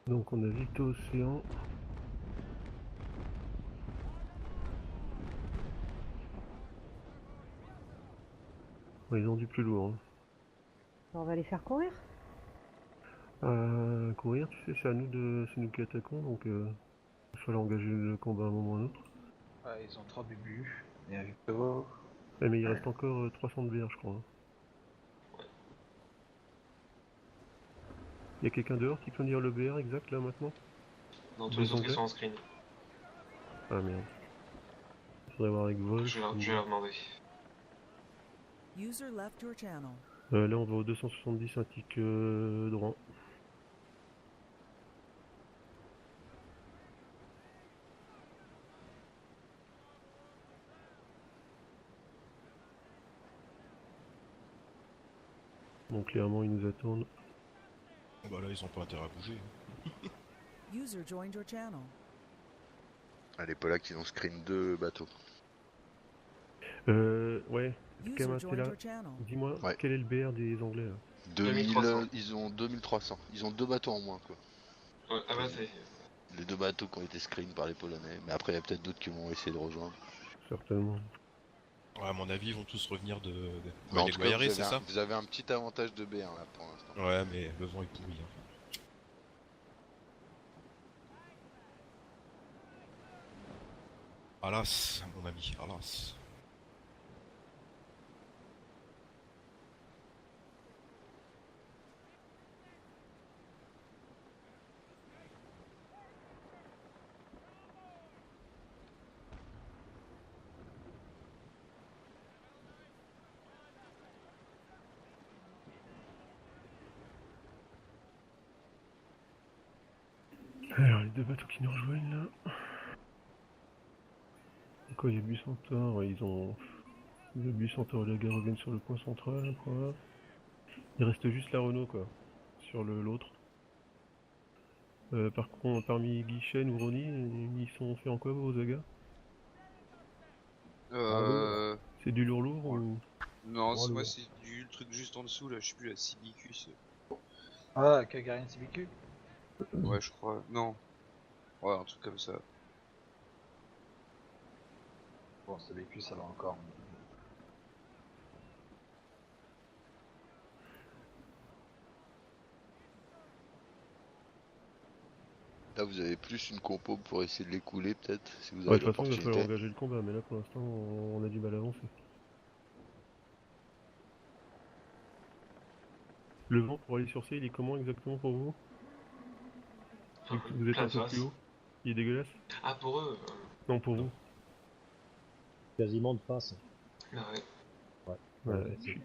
Donc on a Victo Océan. Ouais, ils ont du plus lourd. Hein. On va les faire courir. Courir, tu sais, c'est nous qui attaquons, donc il fallait engager le combat à un moment ou à un autre. Ah, ils ont 3 bubus. Et un Victor. Ouais, mais il reste encore 300 de BR, je crois. Hein. Y a quelqu'un dehors qui peut me dire le BR exact là maintenant? Non, tous Des les autres ils Anglais? sont en screen. Ah merde. Faudrait voir avec Wolf. Je vais leur demander. User left your channel. Là on va au 270 un tic droit. Donc clairement ils nous attendent. Bah là, ils ont pas intérêt à bouger. User joined your channel. Ah, les Polacks, ils ont screen 2 bateaux. Ouais. User Kamatela, joined your channel. dis-moi, Ouais. quel est le BR des Anglais là? 2300. Ils ont 2300. Ils ont 2 bateaux en moins, quoi. Ouais, ah bah c'est. Les 2 bateaux qui ont été screen par les Polonais. Mais après, il y a peut-être d'autres qui vont essayer de rejoindre. Certainement. Ouais, à mon avis, ils vont tous revenir de. Mais en les tout cas, Guayarés, c'est ça? vous avez un petit avantage de B1 là pour l'instant. Ouais, mais le vent est pourri. Hein. Alas, mon ami, alas. Alors les deux bateaux qui nous rejoignent là. Quand il y a Bus Centaure, ils ont. Le Bus Centaure et la gare reviennent sur le point central, quoi. Il reste juste la Renault, quoi. Sur l'autre. Par contre, parmi Guichen ou Rony, ils sont faits en quoi vos Zaga? C'est du lourd ou. Non, Oh, moi lourd. c'est du truc juste en dessous là, je sais plus, la CBQ c'est. Ah, Kagarian CBQ. Ouais, je crois. Non. Ouais, un truc comme ça. Bon, CBQ ça va encore. Là, vous avez plus une compo pour essayer de les couler, peut-être, si vous Ouais, avez de toute façon, il va falloir l'opportunité. engager le combat, mais là pour l'instant, on a du mal à avancer. Le vent pour aller sur C, il est comment exactement pour vous? Vous êtes Plein un de peu face. plus haut? Il est dégueulasse? Ah pour eux. Non, pour vous. Quasiment de face. Ah ouais. Ouais, shit.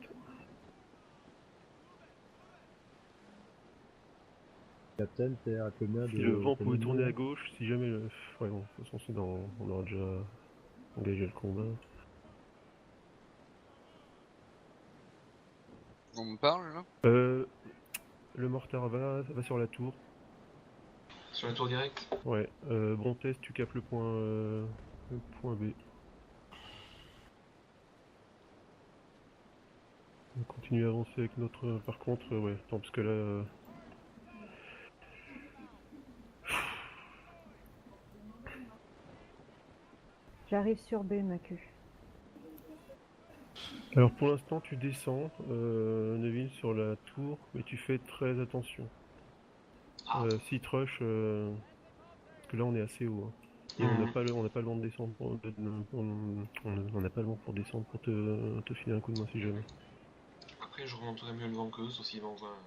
Captain, t'es à combien de. Si le vent combien pouvait de tourner à lignes gauche, si jamais le. Ouais, bon, de toute façon, c'est dans. On aura déjà engagé le combat. On me parle là? Le mortar va sur la tour. Sur la tour directe. Ouais, Brontes, tu capes le point B. On continue à avancer avec notre. Par contre, ouais, attends, parce que là. J'arrive sur B, Macu. Alors pour l'instant, tu descends, Neville, sur la tour, mais tu fais très attention. Ah. Site rush, parce que là on est assez haut. Hein. Et on n'a pas le vent de descendre. On n'a pas le vent pour descendre pour te filer un coup de main si jamais. Après, je remonterai mieux le vent qu'eux, sauf s'ils m'envoient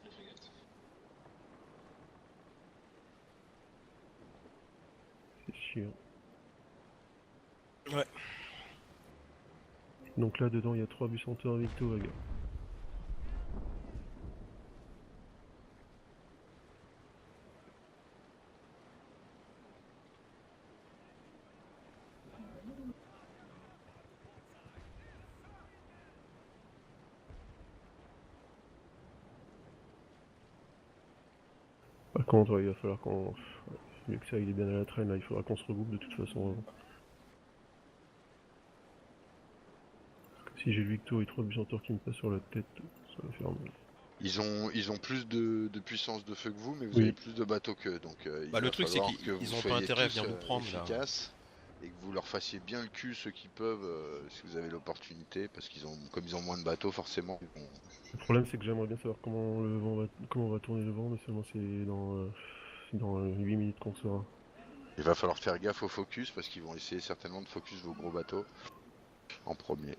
les frégates. C'est sûr. Ouais. Donc là dedans il y a 3 bus Centaure Victo Vaga. Par contre, ouais, il va falloir qu'on. Ouais, mieux que ça, il est bien à la traîne là, il faudra qu'on se regroupe de toute façon avant. Parce que si j'ai le Victo et 3 bus Centaure qui me passent sur la tête, ça va faire mal. Ils ont plus de puissance de feu que vous, mais vous Oui. avez plus de bateaux qu'eux. Donc il Bah, le va truc, c'est falloir qu'ils- que ils vous ont pas soyez intérêt à tous, venir nous prendre, là. efficaces et que vous leur fassiez bien le cul ceux qui peuvent, si vous avez l'opportunité, parce qu'ils ont, comme ils ont moins de bateaux, forcément. ils vont- Le problème, c'est que j'aimerais bien savoir comment va tourner le vent, mais seulement c'est dans 8 minutes qu'on saura. Il va falloir faire gaffe au focus parce qu'ils vont essayer certainement de focus vos gros bateaux en premier.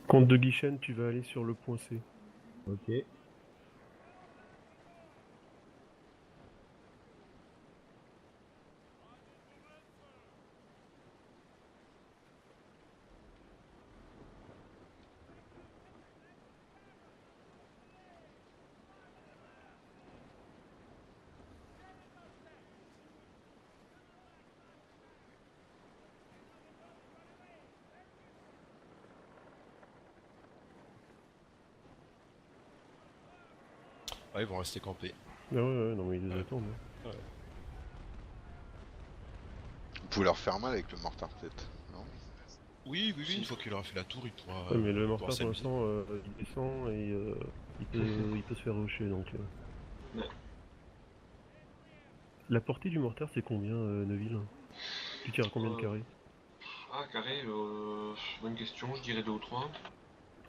Comte de Guichen, tu vas aller sur le point C. Ok. Ouais, ils vont rester campés. Ah ouais, non mais ils les Ouais. attendent. hein. Vous pouvez leur faire mal avec le mortar peut-être, non? Oui, une fois qu'il aura fait la tour, il pourra. Ouais, mais le il mortar pourra pour s'amuser. l'instant, il descend et il peut se faire rusher donc. Ouais. La portée du mortar, c'est combien, Neville? Tu tires à combien de carrés? Ah, carré, bonne question, je dirais 2 ou 3.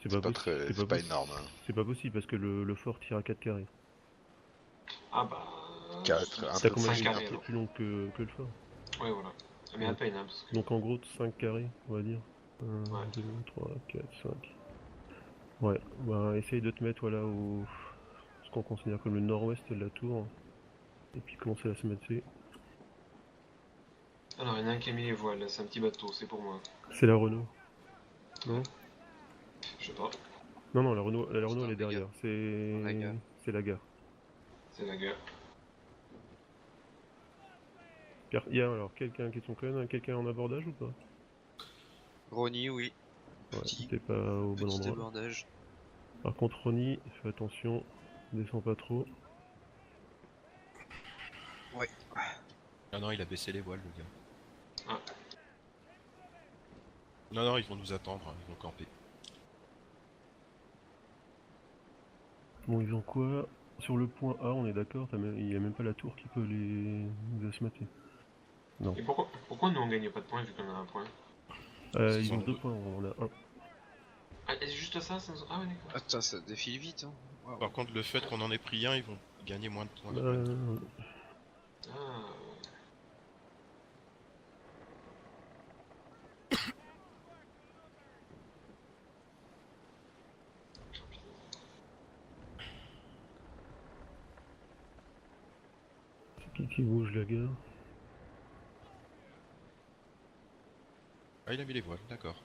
C'est C'est pas possi- c'est pas possi- énorme. Hein. C'est pas possible parce que le fort tire à 4 carrés. Ah bah. Quatre, un Ça peu commence cinq à carrés, être alors. plus long que le fort. Ouais, voilà. Mais à peine, hein, parce que. Donc en gros 5 carrés, on va dire. 1, Ouais. 2, 3, 4, 5. Ouais, bah essaye de te mettre voilà au ce qu'on considère comme le nord-ouest de la tour. Et puis commencer à se mettre dessus. Alors, il y en a un qui a mis les voiles, c'est un petit bateau, c'est pour moi. C'est la Renault. Non? Je sais pas, Non, la Renault elle est la derrière. La gare. C'est la gare. c'est la gueule. Car il y a alors quelqu'un qui est son clone, quelqu'un en abordage ou pas? Ronnie, oui. Ouais, Petit- t'es pas au bon Petit endroit. débordage. Par contre Ronnie, fais attention, descends pas trop. Ah non, il a baissé les voiles, le gars. Ah. Non, ils vont nous attendre, hein, ils vont camper. Bon, ils ont quoi? Sur le point A, on est d'accord, il y a même pas la tour qui peut les asmater. Non. Et pourquoi nous on gagne pas de points vu qu'on a un point? Ils ont 2 points, on a 1. Ah, c'est juste ça sans... Ah ouais, d'accord. Attends, ça défile vite. Hein. Waouh. Par contre, le fait qu'on en ait pris un, ils vont gagner moins de points. Ah, C'est qui bouge la gare? Ah, il a mis les voiles, d'accord.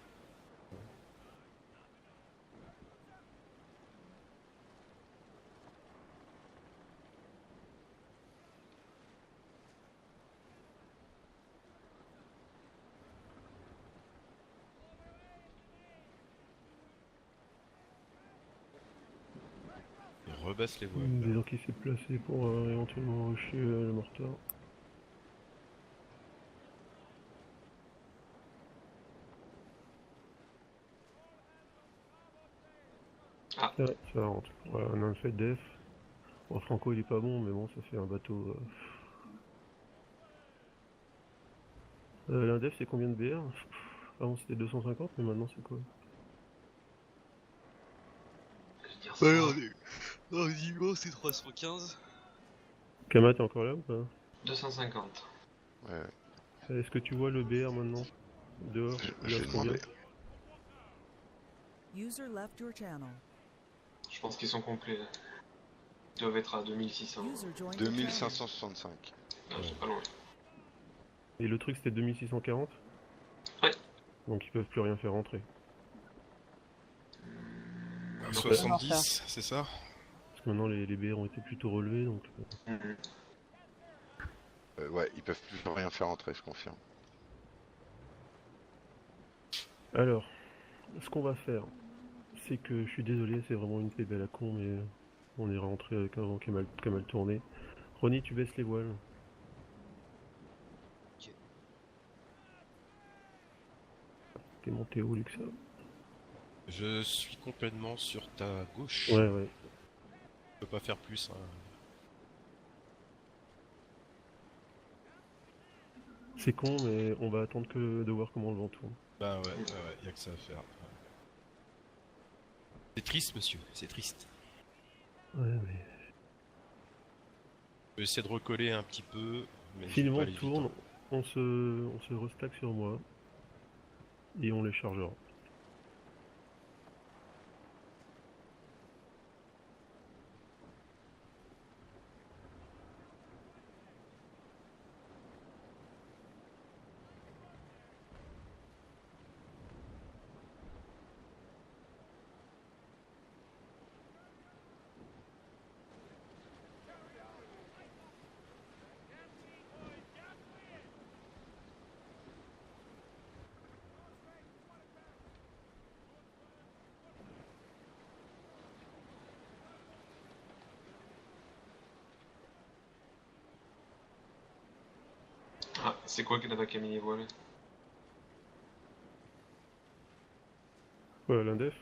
Il rebaisse les voiles. Dis donc il s'est placé pour éventuellement rusher le mortar. Ah. Ouais, ça rentre. Voilà, on a un fait def. Bon, Franco il est pas bon, mais bon, ça fait un bateau. L'Indef c'est combien de BR? Avant c'était 250, mais maintenant c'est quoi? je veux dire ça. Au niveau, c'est 315. Kama, t'es encore là ou pas? 250. Ouais. Est-ce que tu vois le BR maintenant? Dehors, il J'ai reste combien? demandé. User left your channel. Je pense qu'ils sont complets. Là. Ils doivent être à 2600. User joined your channel. 2565. Ah, c'est pas loin. Et le truc c'était 2640? Ouais. Donc ils peuvent plus rien faire rentrer. 70, c'est ça? Parce que maintenant les BR ont été plutôt relevés, donc... Mhm. Ouais, ils peuvent plus rien faire entrer, je confirme. Alors, ce qu'on va faire, c'est que je suis désolé, c'est vraiment une PB à la con, mais on est rentré avec un vent qui a mal tourné. Ronnie, tu baisses les voiles. Ok. T'es monté où, Luxa? Je suis complètement sur ta gauche. Ouais. Je peux pas faire plus. Hein. C'est con, mais on va attendre que de voir comment le vent tourne. Bah ouais, y a que ça à faire. C'est triste, monsieur, c'est triste. Ouais, mais... Je vais essayer de recoller un petit peu, mais Si je le vais pas vent aller vite, tourne, hein. on se restack sur moi. Et on les chargera. Ah, c'est quoi qu'elle attaque à mini-voile? Ouais, l'Indef?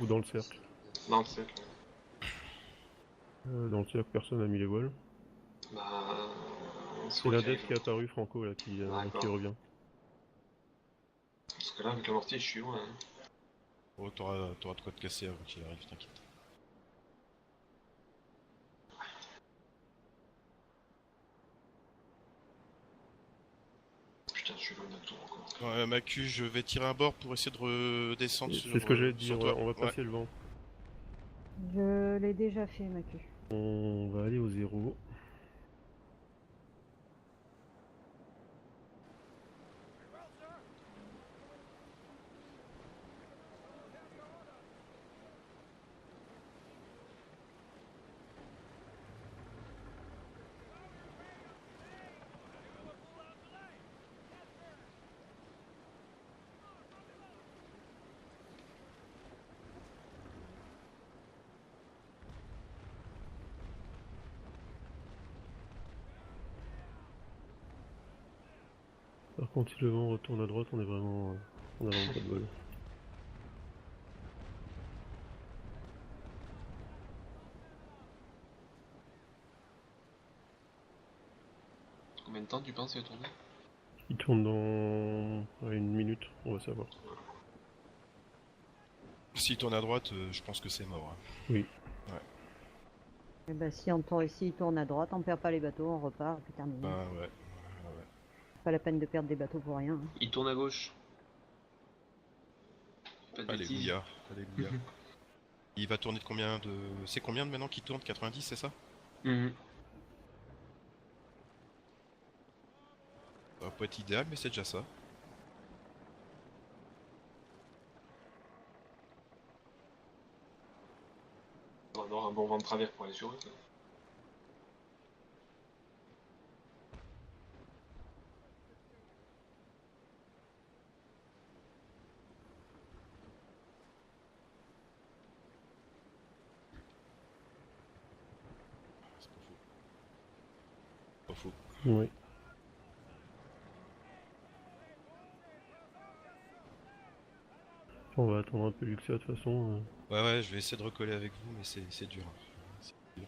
Ou dans le cercle? Dans le cercle. Dans le cercle, personne n'a mis les voiles. Bah... C'est l'Indef qui est apparu, Franco, là, qui D'accord. revient. Parce que là, avec le mortier, je suis loin. Hein. Oh, t'auras de quoi te casser avant qu'il arrive, t'inquiète. Putain, je suis loin de tout encore. Ouais, Macu, je vais tirer un bord pour essayer de redescendre sur C'est ce que j'allais te sur dire, toi. ouais, on va passer le vent. Je l'ai déjà fait, Macu. On va aller au 0. Par contre, si le vent retourne à droite, on a vraiment pas de bol. Combien de temps tu penses qu'il va tourner? Il tourne dans une minute, on va savoir. S'il tourne à droite, je pense que c'est mort. Hein. Oui. Et bah, si il tourne à droite, on perd pas les bateaux, on repart, puis terminé. Bah ouais. Pas la peine de perdre des bateaux pour rien. Hein. Il tourne à gauche. Pas de bêtises. Alléluia, alléluia. Il va tourner de combien de... C'est combien de maintenant qu'il tourne? 90, c'est ça? Mhm. Ça va pas être idéal, mais c'est déjà ça. On va avoir un bon vent de travers pour aller sur eux. Quoi. C'est pas faux. Oui. On va attendre un peu Luxia de toute façon. Ouais, je vais essayer de recoller avec vous, mais c'est dur. Hein. C'est dur.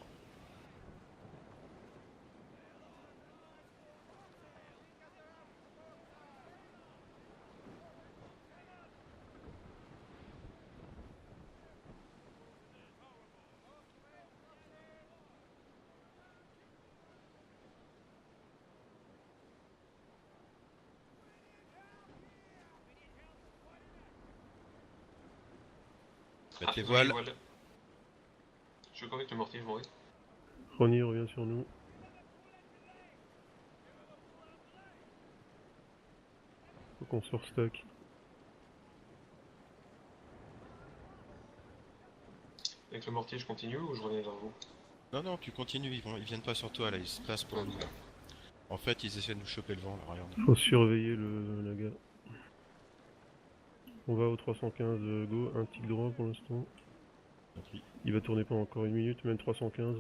Mettre les voiles. Je connecte le mortier, je m'en vais. Ronnie revient sur nous. Faut qu'on se restock. Avec le mortier, je continue ou je reviens vers vous? Non, tu continues, ils viennent pas sur toi là, ils se placent pour nous. Là. En fait, ils essaient de nous choper le vent là, regarde. Faut surveiller la gare. On va au 315 go, un tic droit pour l'instant. Compris. Il va tourner pendant encore une minute, même 315.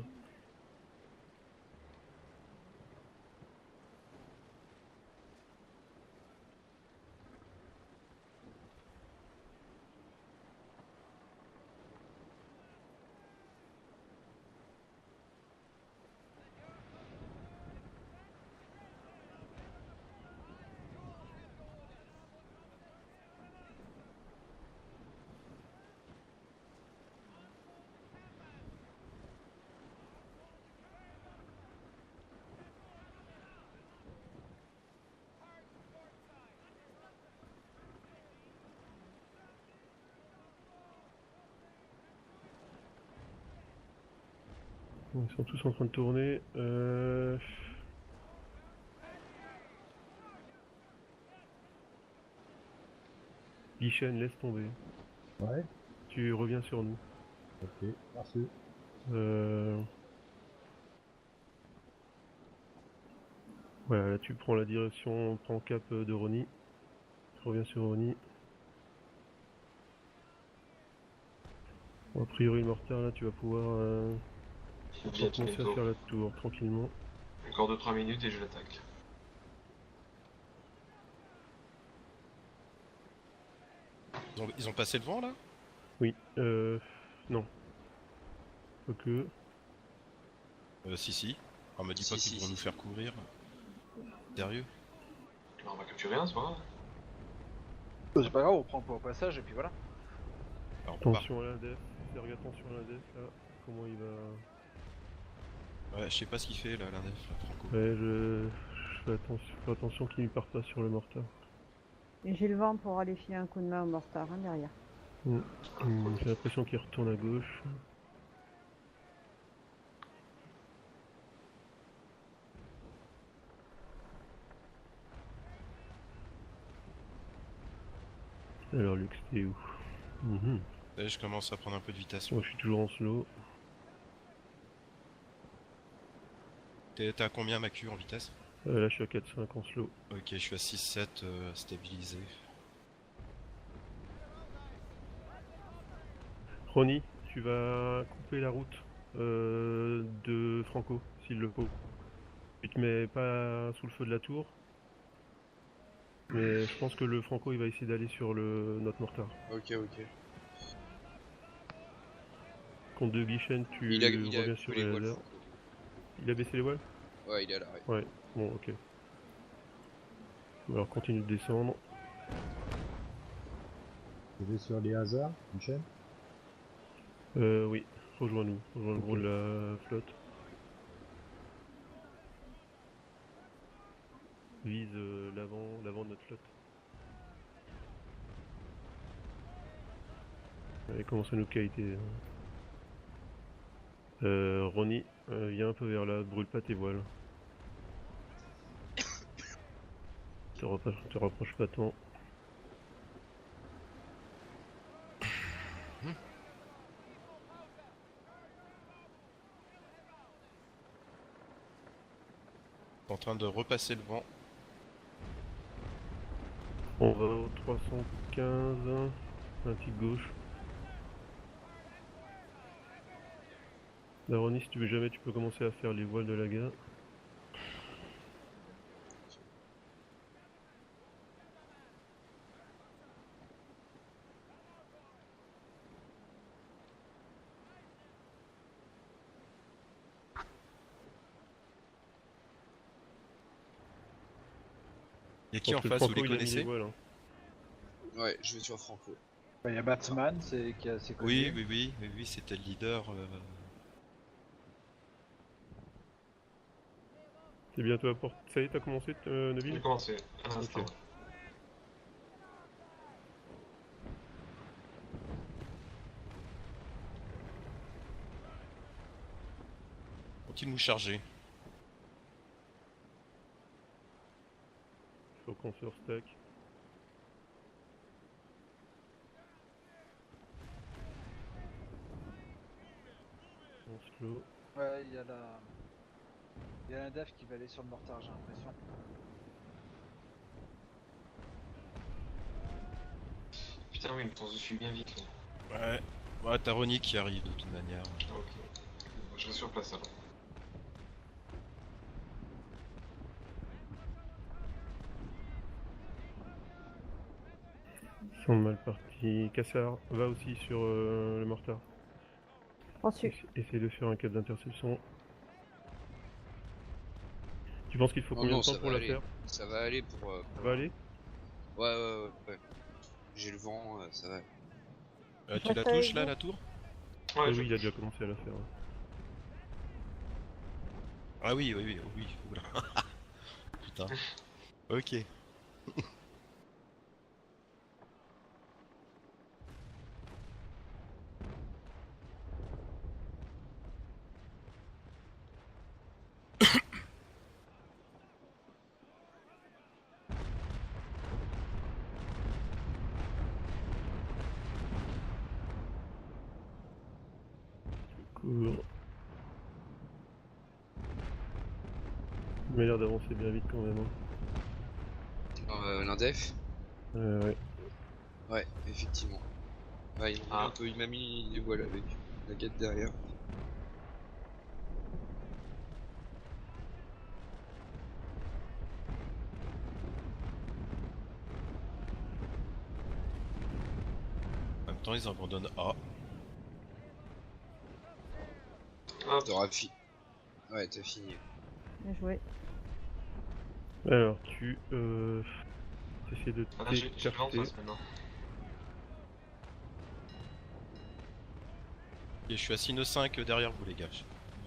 Ils sont tous en train de tourner. Guichen, laisse tomber. Ouais, Tu reviens sur nous. ok, merci. Voilà, là tu prends la direction, prends cap de Ronny. Tu reviens sur Ronny. Bon, a priori, le mortar, là tu vas pouvoir Bientôt, commencer à bientôt. faire la tour tranquillement. Encore 2-3 minutes et je l'attaque. Ils ont passé le vent là? Oui, non. Quoique. Si. On me dit Si, pas qu'ils si, vont si. nous faire couvrir. Sérieux? Alors, on va capturer un, c'est pas grave. C'est pas grave, on prend pas au passage et puis voilà. Alors, on part. Attention à l'indef. Serge, attention à l'indef là. Comment il va. Ouais, je sais pas ce qu'il fait là, l'Indef, là, Franco. Ouais, je fais attention qu'il ne parte pas sur le mortar. Et j'ai le vent pour aller filer un coup de main au mortar hein, derrière. J'ai l'impression qu'il retourne à gauche. Alors Lux, t'es où? Là, je commence à prendre un peu de vitesse. Moi je suis toujours en slow. T'es à combien ma Q en vitesse? Là je suis à 4-5 en slow. Ok, je suis à 6-7 stabilisé. Ronny, tu vas couper la route de Franco, s'il le faut. Tu te mets pas sous le feu de la tour. Mais je pense que le Franco il va essayer d'aller sur notre mortar. Ok. Compte de Guichen, tu Il a reviens sur coupé les les voiles, lasers. Franco. Il a baissé les voiles? Ouais, il est à l'arrêt. Ouais, bon ok. Alors continue de descendre. Je vais sur les hasards, Michel. Oui, rejoins-nous, rejoins le gros Ok. de la flotte. Vise l'avant de notre flotte. Elle commence à nous kiter. Ronny, viens un peu vers là, brûle pas tes voiles. Te rapproche pas tant. En train de repasser le vent. On va au 315, un petit gauche. Là, Ronny, si tu veux jamais, tu peux commencer à faire les voiles de la gare. Et qui en Parce que face, vous Franco, les il a mis les connaissez? voiles, hein. Ouais, je vais sur Franco. Il y a Batman, qui est assez connu. Oui, c'était le leader. C'est bientôt à porte. Ça y est, t'as commencé, J'ai Neville? commencé, à l'instant. Ok. Continue de charger. Faut qu'on se restack. On slow. Ouais, il y a l'indef qui va aller sur le mortar, j'ai l'impression. Putain, oui, mais je suis bien vite là. Ouais, t'as Ronny qui arrive de toute manière. Ok. Je reste sur place alors. Ils sont mal partis. Cassard, va aussi sur le mortar. Reçu. Essaye de faire un cap d'interception. Tu penses qu'il faut Non, combien non, de temps ça pour va la aller. faire? Ça va aller pour. Ça va aller? Ouais. J'ai le vent, ça va. Tu la touches là, la tour? Ouais, Oui, il a déjà commencé à la faire. Ah oui. Oula. Putain. Ok. Cours. Il m'a l'air d'avancer bien vite quand même. Hein. L'Indef. Ouais. Ouais, effectivement. Ouais, il m'a mis les voiles avec la guette derrière. En même temps, ils abandonnent A. Hop. T'auras Ouais, t'as fini. Bien joué. Alors, tu essaies de Ah, là, j'ai le vent en t'écarter. face maintenant. Et je suis à Sino 5 derrière vous les gars. Je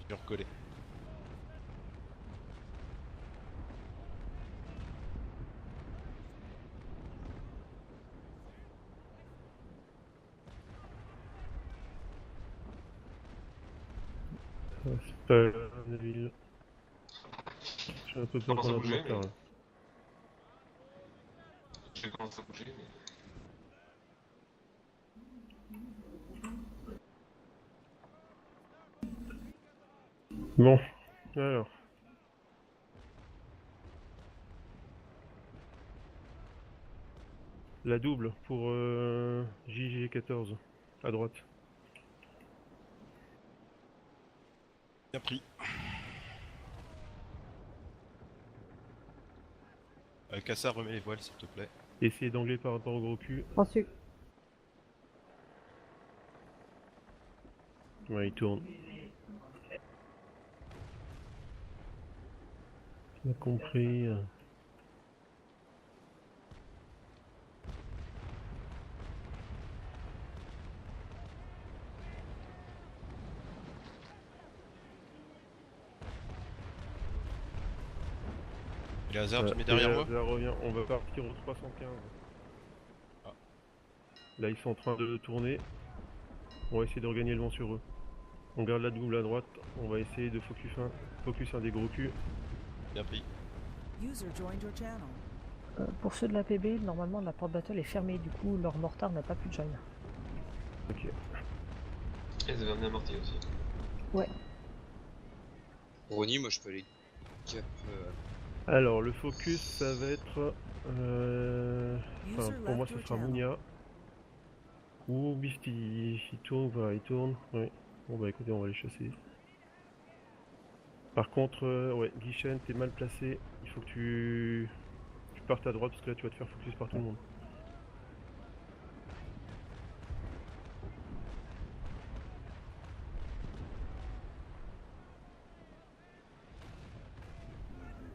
vais recoller. C'est pas la ville. J'ai un peu peur Commence à qu'on a bouger, de retard, mais- là. Je commence à bouger, mais... Bon, alors. La double pour JG14 à droite. Bien pris. Cassa, remets les voiles s'il te plaît. Essayez d'angler par rapport au gros cul. Reçu. Ouais, il tourne. J'ai compris. Et les hasards, tu mets derrière moi. Là, revient. On va partir au 315. Ah. Là, ils sont en train de tourner. On va essayer de regagner le vent sur eux. On garde la double à droite. On va essayer de focus un des gros culs. Bien pris. User joined your channel. Pour ceux de la PB, normalement la porte battle est fermée, du coup leur mortar n'a pas pu join. Ok. Et ils avaient amené un mortier aussi. Ronnie, moi je peux aller cap. Alors, le focus, ça va être... Enfin, User pour moi, left ça your sera channel. Mounia. Ou Beast, il tourne, voilà, il tourne. Ouais. Bon, bah écoutez, on va les chasser. Par contre, ouais, Guichen, t'es mal placé. Il faut que tu partes à droite parce que là, tu vas te faire focus par tout le monde.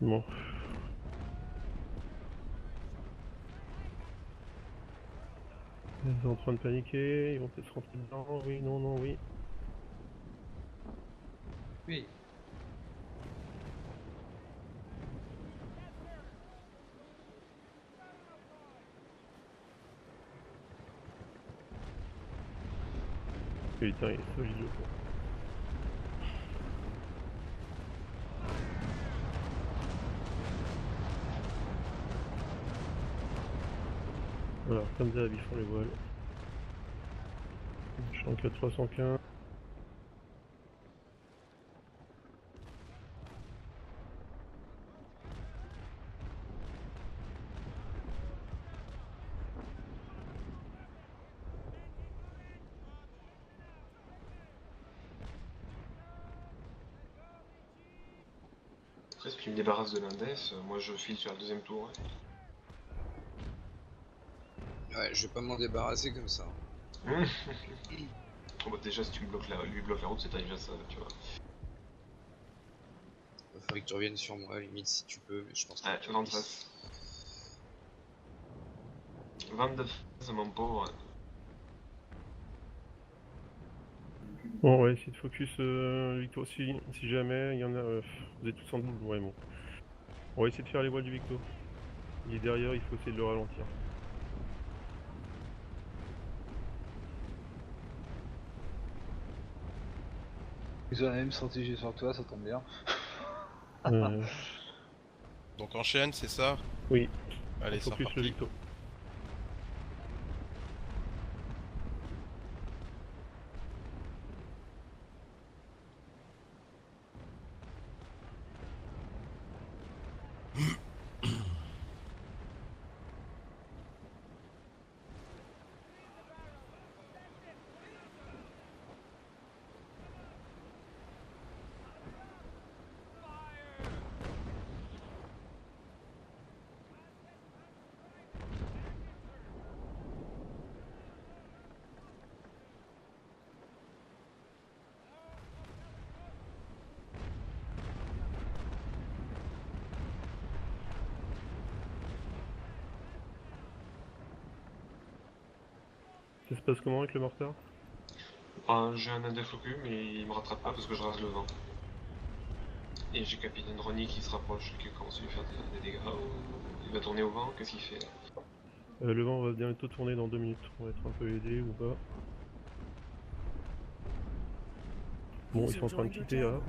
Bon. Ils sont en train de paniquer, ils vont peut-être se rentrer dedans. Oui, non, non, oui. Oui. Putain, il est solide le con. Voilà, comme d'hab, ils font les voiles. Je suis en 415. Après, si tu me débarrasses de l'Indef, moi je file sur le deuxième tour. Ouais, je vais pas m'en débarrasser comme ça. Oh, bah, déjà, si tu lui bloques la route, c'est déjà ça, tu vois. Il faudrait que tu reviennes sur moi, limite si tu peux, mais je pense Ouais, que tu vent de face. Vent de face, mon pauvre. Bon, on va essayer de focus Victo si jamais il y en a. Vous êtes tous en double, ouais, bon. On va essayer de faire les voiles du Victo. Il est derrière, il faut essayer de le ralentir. Ils ont la même stratégie sur toi, ça tombe bien. Donc enchaîne, c'est ça? Oui. Allez, c'est Focus le reparti. Victo. Ça se passe comment avec le mortar? J'ai un indéfocus, mais il me rattrape pas parce que je rase le vent. Et j'ai Capitaine Ronnie qui se rapproche et qui commence à lui faire des dégâts. Il va tourner au vent, qu'est-ce qu'il fait là? Le vent va bientôt tourner dans 2 minutes. On va être un peu aidé ou pas. Bon, ils User sont en train de joined your quitter là.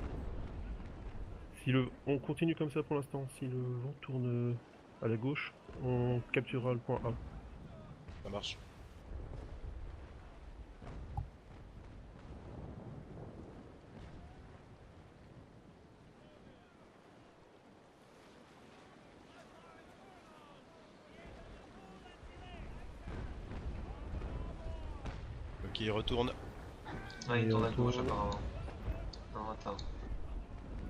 channel. On continue comme ça pour l'instant. Si le vent tourne à la gauche, on capturera le point A. Ça marche. Ok, il retourne. Ah, il Et tourne à on gauche tourne. apparemment. Non, attends.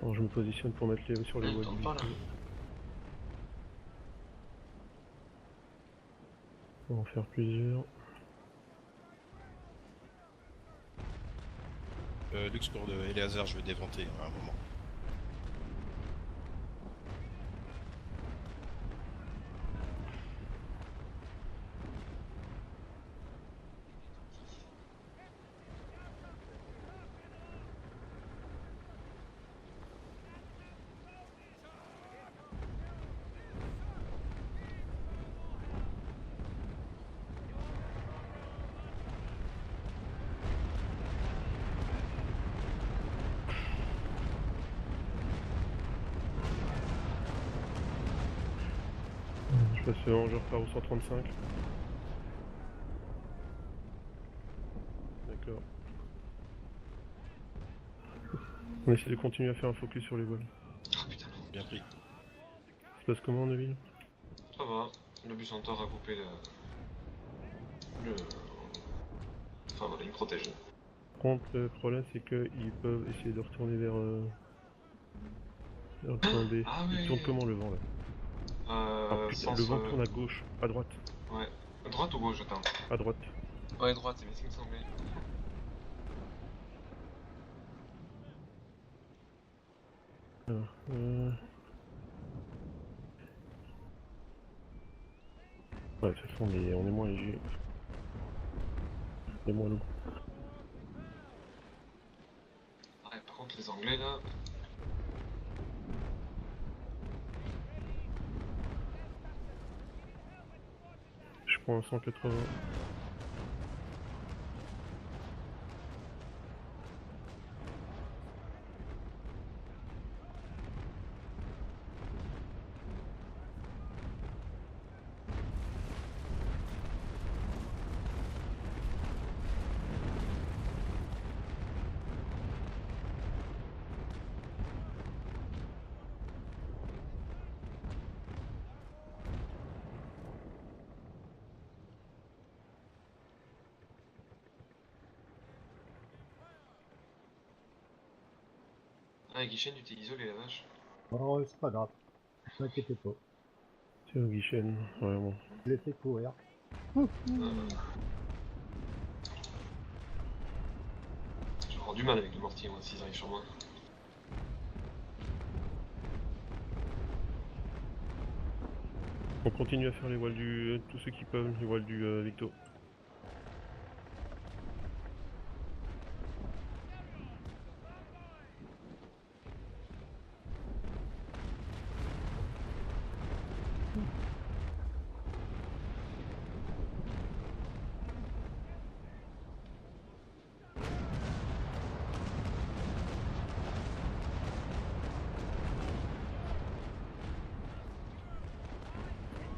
Bon, je me positionne pour mettre les sur les Il voies tourne du pas, là. Victo. On va en faire plusieurs. Lux pour le Eleazar, je vais déventer à un moment. Je passe je repars au 135. D'accord. On essaie de continuer à faire un focus sur les voiles. Oh putain, Bien pris. Ça se passe comment, Neville? ça va. Le bus centaure a coupé le... Enfin voilà, il me protège. Par contre, le problème c'est qu'ils peuvent essayer de retourner vers le point B. Ah Il ouais. tourne comment le vent là? Ah, putain, Sens, le vent tourne à gauche, à droite, Ouais. Droite ou gauche, attends. à droite. Ouais, droite, c'est bien ce qui me semblait. Alors, ouais, de toute façon on est moins léger. On est moins lourd. Ouais, par contre, les Anglais là. Je prends un 180. Ah, Guichen, tu t'es isolé la vache. Oh, c'est pas grave. Ne t'inquiétez pas. C'est au guichet, vraiment. Je l'ai fait courir. J'ai rendu mal avec le mortier, moi, s'ils arrivent sur moi. On continue à faire les voiles du... tous ceux qui peuvent, les voiles du Victo.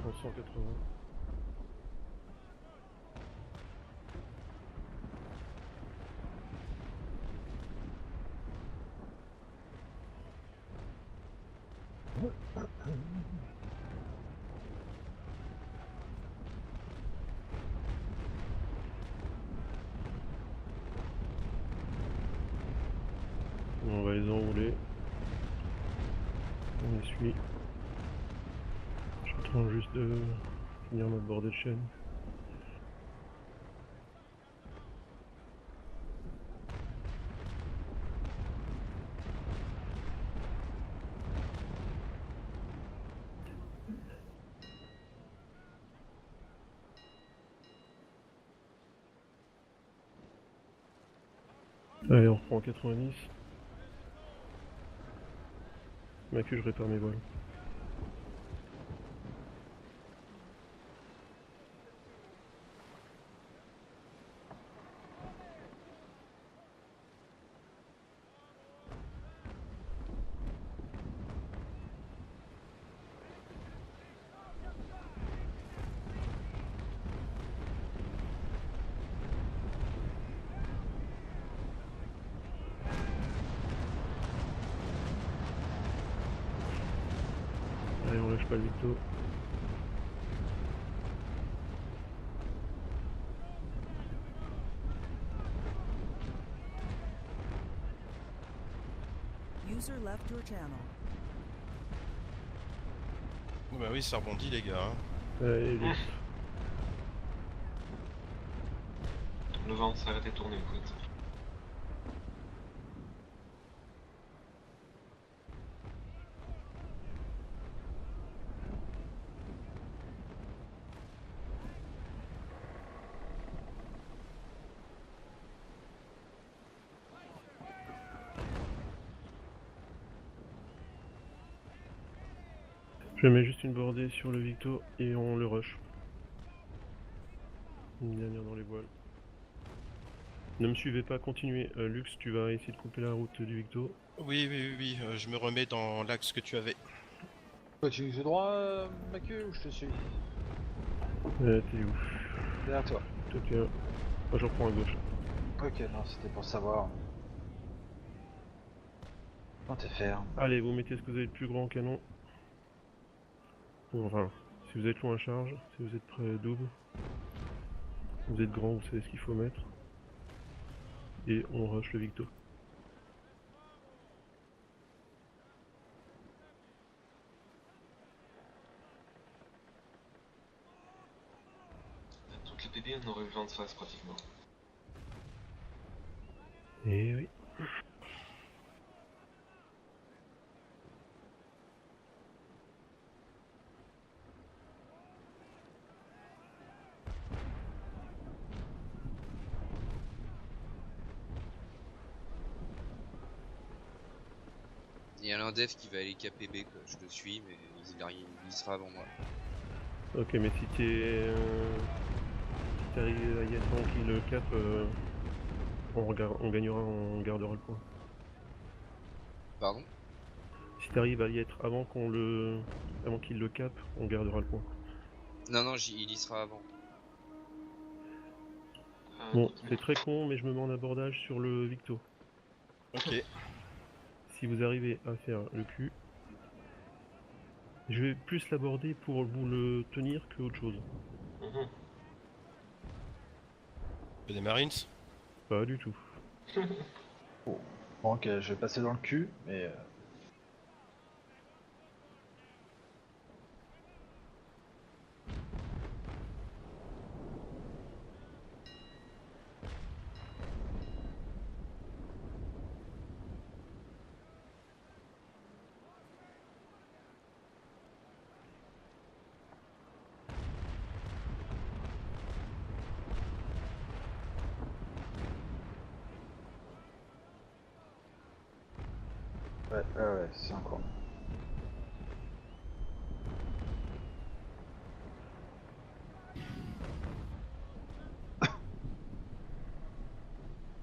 En 180. On va les enrouler. On les suit. Je suis en train juste de finir notre bordée de chaîne. Allez, on reprend en 90. Macu, je répare mes voiles. Allez, on lâche pas le Victo. User left your channel. Bon, bah oui, ça rebondit les gars. Hein. Allez, vite. Le vent s'arrête de tourner, écoute. Je mets juste une bordée sur le Victo et on le rush. Une dernière dans les voiles. Ne me suivez pas, continuez. Lux, tu vas essayer de couper la route du Victo. Oui, je me remets dans l'axe que tu avais. Quoi, tu fais droit, Macu, ou je te suis? T'es où? Derrière toi. Toi, t'es là. Moi, j'en prends à gauche. Ok, non, c'était pour savoir. Comment t'es faire? Allez, vous mettez ce que vous avez de plus grand canon. Enfin, si vous êtes loin à charge, si vous êtes prêt double. Si vous êtes grand, vous savez ce qu'il faut mettre. Et on rush le Victo. Toutes les PB, on aurait eu vent de face pratiquement. Et oui. Il y a l'un dev qui va aller KPB, quoi. Je le suis, mais il sera avant moi. Ok, mais si t'es... si t'arrives à y être avant qu'il le cap, on gagnera, on gardera le point. Pardon? Si t'arrives à y être avant avant qu'il le cap, on gardera le point. Non, il y sera avant. Bon, c'est très con, mais je me mets en abordage sur le Victo. Ok. Si vous arrivez à faire le cul, je vais plus l'aborder pour vous le tenir que autre chose. Des Marines? Pas du tout. Bon, ok, je vais passer dans le cul, mais... Ouais, c'est encore.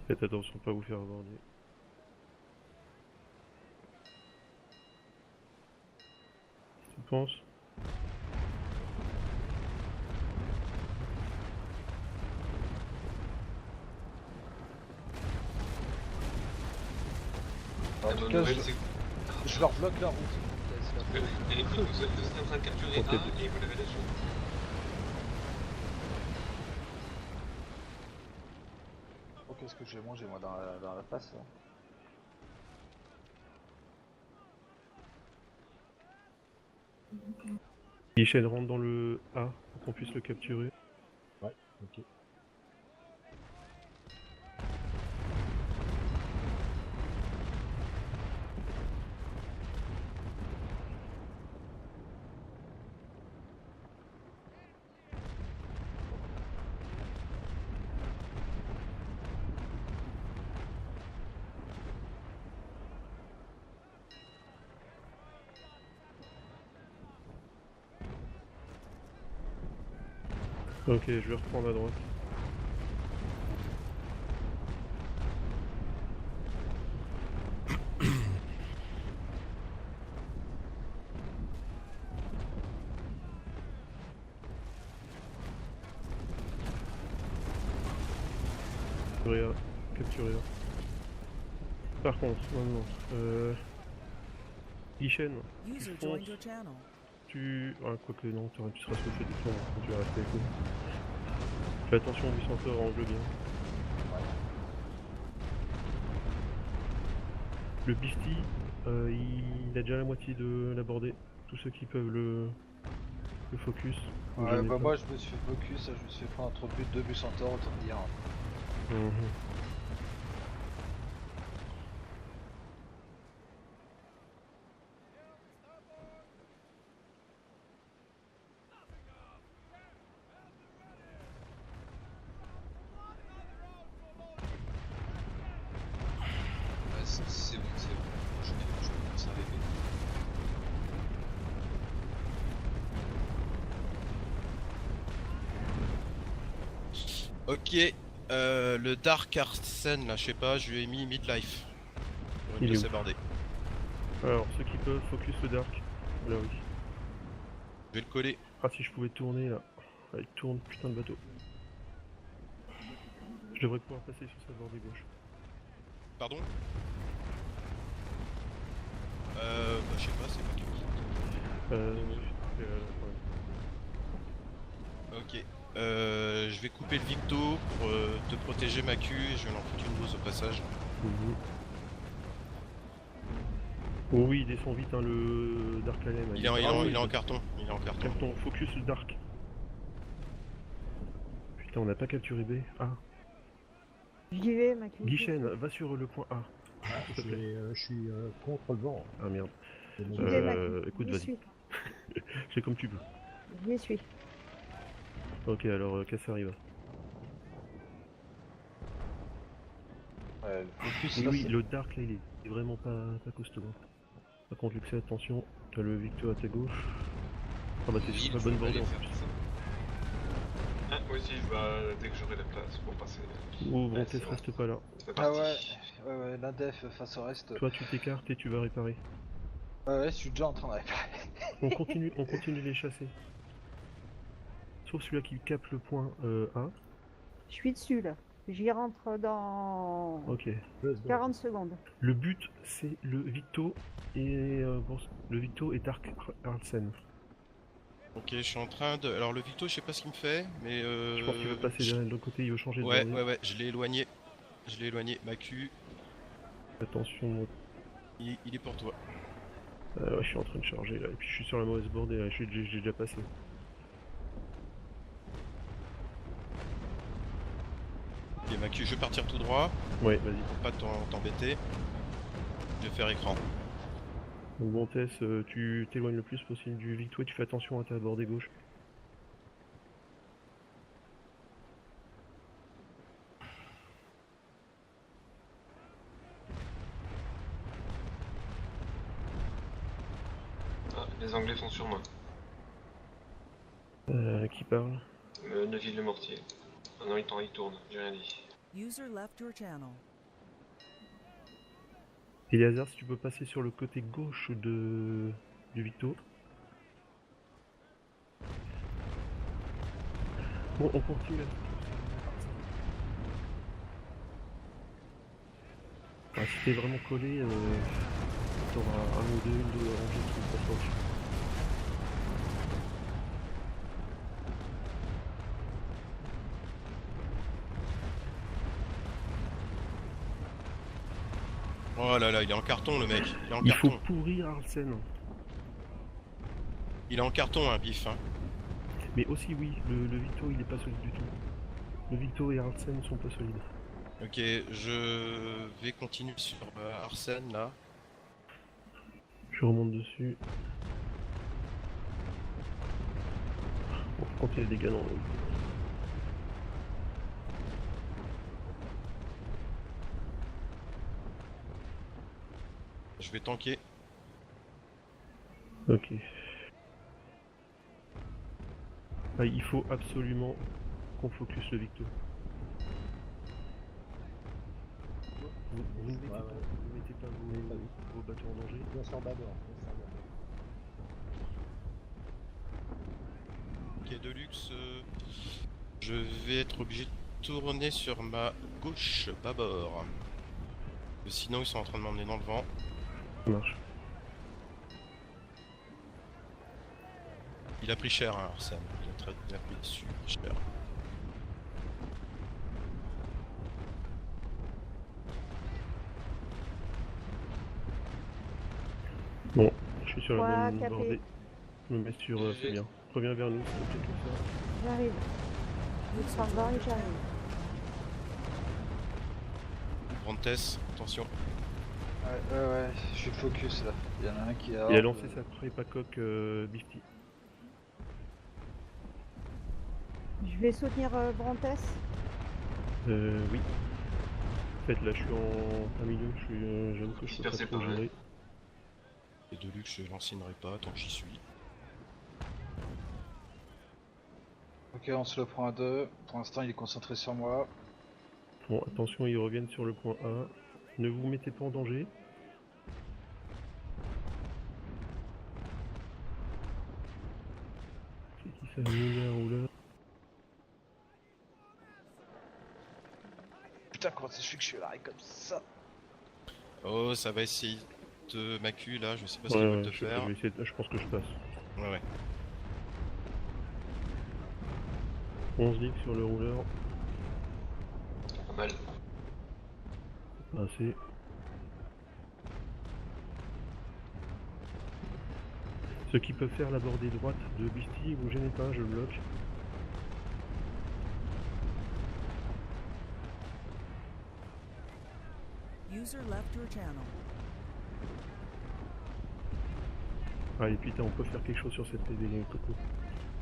Faites attention, pas vous faire aborder. Tu penses? En tout cas, je leur bloque la route. Et vous êtes en train de capturer A et vous l'avez là-dessus. Oh, qu'est-ce que je vais manger moi dans la face là? Michel rentre dans le A pour qu'on puisse le capturer. Ouais, ok. Ok, je vais reprendre à droite. Capturé là. Par contre, maintenant, Guichen, User fonces. joined your channel. Quoique non, tu seras sauté du temps quand tu vas rester avec nous. Fais attention, Vicente, range-le bien. Le Beastie, il a déjà la moitié de la bordée. Tous ceux qui peuvent le focus. Ouais, jamais bah pas. moi je me suis fait focus, je me suis fait prendre entre but 2 buts centaures, autant te dire. Mhm. Ouais, c'est bon, c'est bon. Je commence à rêver. Ok, le Dark Arsène là, je sais pas, je lui ai mis midlife. Pour une Il de est ses où bordées. Alors, ceux qui peuvent, focus le Dark. Là, oui. Je vais le coller. Ah, si je pouvais tourner là. Allez, tourne, putain de bateau. Je devrais pouvoir passer sur sa bordée gauche. Pardon je sais pas, c'est pas qui. Ouais. Ok. Je vais couper le Victo pour te protéger ma queue et je vais en foutre une dose au passage. Mhm. Oh oui, il descend vite, hein, le Dark Alem. Il est en carton. Il est en carton. Carton, focus le Dark. Putain, on n'a pas capturé B. Ah. J'y vais, ma queue. Guichen, va sur le point A. S'il te plaît. Je suis contre le vent. Ah merde. J'y vais, ma queue. Écoute, J'y vas-y. suis. Fais comme tu peux. J'y suis. Ok, alors, Casser arrive. Ouais, le focus Oui, là, oui, c'est- le Dark là, il est vraiment pas costaud. Par contre, l'excès, attention, t'as le Victor à ta gauche. Ah bah t'es sur la bonne bordée en plus. Ah, moi aussi, dès que j'aurai la place pour passer. Oh, Ouais, bon, c'est Tess, bon. reste pas là. C'est Ah parti. ouais, l'indef face au reste. Toi, tu t'écartes et tu vas réparer. Ouais, je suis déjà en train de réparer. On continue de les chasser. Sauf celui-là qui capte le point A. Je suis dessus, là. J'y rentre dans Ok. 40 secondes. Le but, c'est le Victo et le Victo et Dark Arlsen. Ok, je suis en train de... Alors le Victo, je sais pas ce qu'il me fait, mais Je pense qu'il veut passer de l'autre côté, il veut changer de Ouais, bordée. ouais, je l'ai éloigné. Je l'ai éloigné, ma Q, Attention. il est pour toi. Ouais, je suis en train de charger là, et puis je suis sur la mauvaise bordée là, j'ai déjà passé. Ok, ma Q, je vais partir tout droit, Ouais, vas-y. pour pas t'embêter. Je vais faire écran. Donc bon Tess, tu t'éloignes le plus possible du Victo et tu fais attention à ta bordée gauche. Ah, les Anglais sont sur moi. Qui parle? Neville le Mortier. Ah non, il tourne, j'ai rien dit. User left your channel. Eliazar, si tu peux passer sur le côté gauche du Victo. Bon, on continue là. Ah, si t'es vraiment collé, t'auras une ou deux rangées qui vont passer au-dessus. Oh là là, il est en carton le mec. Il est en Il carton. faut pourrir Arlsen. Il est en carton, hein, bif. Hein. Mais aussi, oui, le Victo il est pas solide du tout. Le Victo et Arlsen sont pas solides. Ok, je vais continuer sur Arsène là. Je remonte dessus. Bon, quand il y a des gars dans le... Je vais tanker. Ok. Ah, il faut absolument qu'on focus le Victo. Vous ne mettez pas vos bateaux en danger. Bien sur bâbord. Ok, Deluxe, je vais être obligé de tourner sur ma gauche bâbord. Sinon, ils sont en train de m'emmener dans le vent. Ça marche. Il a pris cher, hein, Arsène. Il a pris super cher. Bon, je suis sur la Ouah, bonne capé. bordée. Je me mets sur c'est bien. Reviens vers nous, s'il te plaît, comme ça. J'arrive. Je vais prendre devant et j'arrive. Brantes, attention. Ouais, je suis focus là. Il y en a un qui a. Il a lancé sa prépa coque Bifty. Je vais soutenir Brantes. Oui. En fait, là, je suis en milieu. J'avoue que je peux pas trop gérer. Et Deluxe, je l'enseignerai pas tant que j'y suis. Ok, on se le prend à deux. Pour l'instant, il est concentré sur moi. Bon, attention, ils reviennent sur le point A. Ne vous mettez pas en danger. C'est qui ça, un rouleur? Putain, comment ça se fait que je suis à l'arrêt comme ça? Oh, ça va essayer de m'acculer là, je sais pas ce qu'ils veulent te faire. Je pense que je passe. Ouais. 11 livres sur le rouleur. Pas mal. Pas assez. Ceux qui peuvent faire la bordée droite de Beastie, vous gênez pas, je bloque. User left your channel. Allez, putain, on peut faire quelque chose sur cette PV, Coco.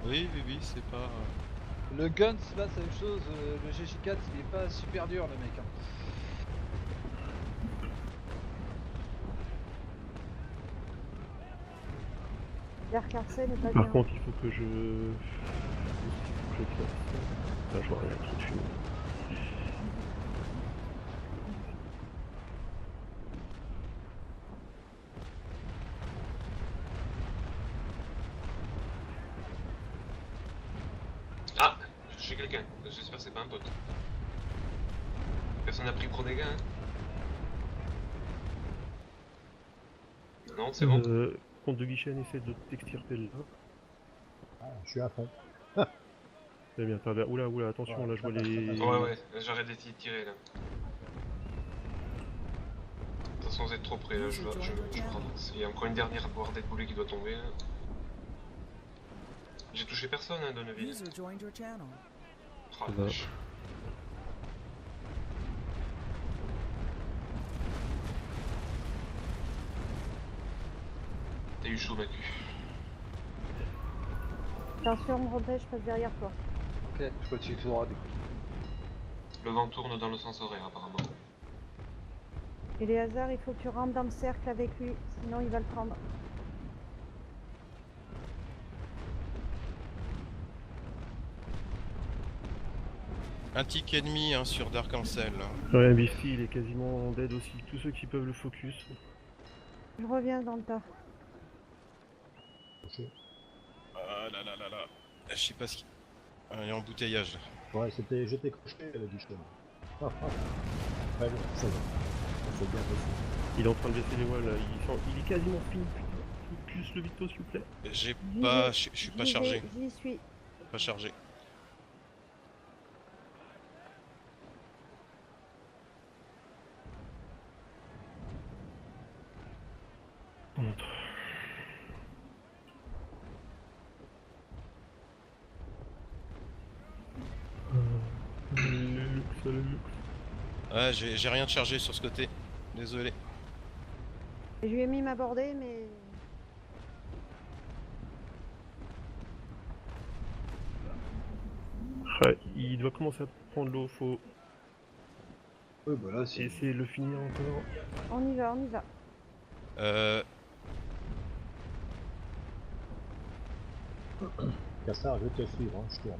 Oui, c'est pas... Le Guns, là, c'est la même chose. Le GJ4, il est pas super dur, le mec. Hein. Dark Arsène n'est pas Par bien. contre, il faut que je fasse ça. Enfin, je vois rien, trop de fumée. Ah, j'ai quelqu'un. J'espère que c'est pas un pote. Personne n'a pris gros dégâts, hein? Non, c'est bon. Compte de Guichen essaie de t'extirper là. Ah, je suis à fond. Très bien, t'as... Oula, attention, Ouais, là je vois ça passe, les... Ouais, j'arrête d'essayer de tirer là. Sans être trop près là, je prends. Il y a encore une dernière bordée de boulet qui doit tomber là. J'ai touché personne hein, de Neuville. User joined your channel. Oh, la vache. T'as eu chaud, Macu. Attention, Brantes, je passe derrière toi. Ok, je continue tout droit du coup. Le vent tourne dans le sens horaire apparemment. Et les hasards, il faut que tu rentres dans le cercle avec lui, sinon il va le prendre. Un tic ennemi hein, sur Dark Ansel. Ouais, Bifty, il est quasiment dead aussi. Tous ceux qui peuvent le focus. Je reviens dans le tas. Ah là. Je sais pas ce qui... Il est en embouteillage. Ouais, j'étais couché à la Guichen. Ouais, bon, ça va. C'est bien possible. Il est en train de baisser les voiles là. Il est quasiment fini. Putain, focus le Victo s'il vous plaît. J'ai pas... Je suis pas chargé. J'y suis. Pas chargé. Montre. Le luxe. Ouais, j'ai rien de chargé sur ce côté. Désolé. Je lui ai mis ma bordée, mais... Ouais, il doit commencer à prendre l'eau, faut Oui, bah là, c'est. essayer de le finir encore. On y va. Cassard, je vais te suivre, hein, je tourne.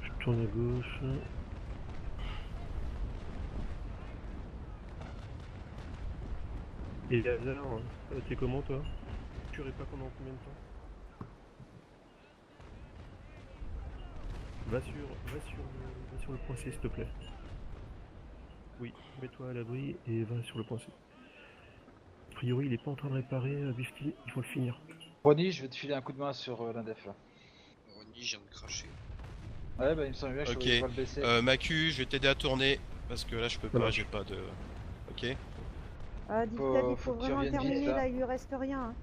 Je tourne à gauche. Et Lazare, t'es comment toi? Tu tuerais pas pendant combien de temps? Va sur le point C s'il te plaît. Oui, mets-toi à l'abri et va sur le point C. A priori il est pas en train de réparer Bifty, il faut le finir. Ronnie, je vais te filer un coup de main sur l'indef là. Ronnie, je viens de cracher. Ouais, bah il me semble bien que Ok. je vais le baisser. Macu, je vais t'aider à tourner parce que là je peux pas, Voilà. j'ai pas de. Ok. Ah, Dictad, Faut il faut que tu vraiment reviennes vite, terminer là. là, il lui reste rien. Hein.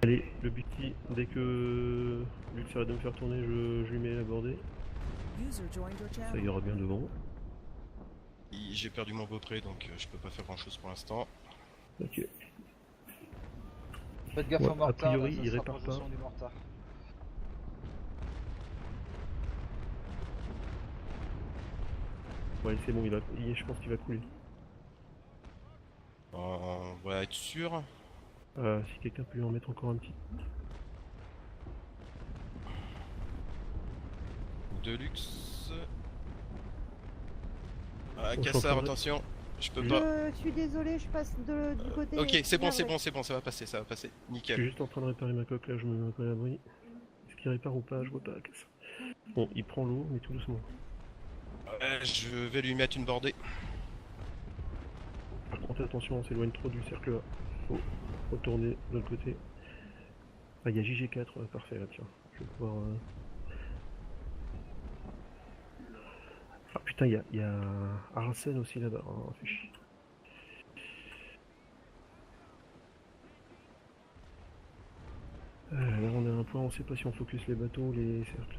Allez, le Bifty, dès que Luc s'arrête de me faire tourner, je lui mets la bordée. User joined your Ça channel. ira bien devant. J'ai perdu mon beau-pré donc je peux pas faire grand chose pour l'instant. Ok. Faites gaffe Ouais, au mortar, a priori, là, ça il se répare rapproche de pas. son du mortar. Ouais, c'est bon, je pense qu'il va couler. On va être sûr. Si quelqu'un peut lui en mettre encore un petit. Deluxe. Ah, On Cassard, s'entendrait. attention, je peux pas. Je suis désolé, je passe du côté. Ok, c'est bon, navré. ça va passer, Je suis nickel. juste en train de réparer ma coque là, je me mets un peu à l'abri. Est-ce qu'il répare ou pas? Je vois pas. Bon, il prend l'eau, mais tout doucement. Je vais lui mettre une bordée. Par contre, attention, on s'éloigne trop du cercle là. Faut retourner de l'autre côté. Ah, il y a JG4, parfait là, tiens. Je vais pouvoir. Ah putain, il y a Arsène aussi là-bas, hein, fait chier. Là on est à un point, on sait pas si on focus les bateaux ou les cercles.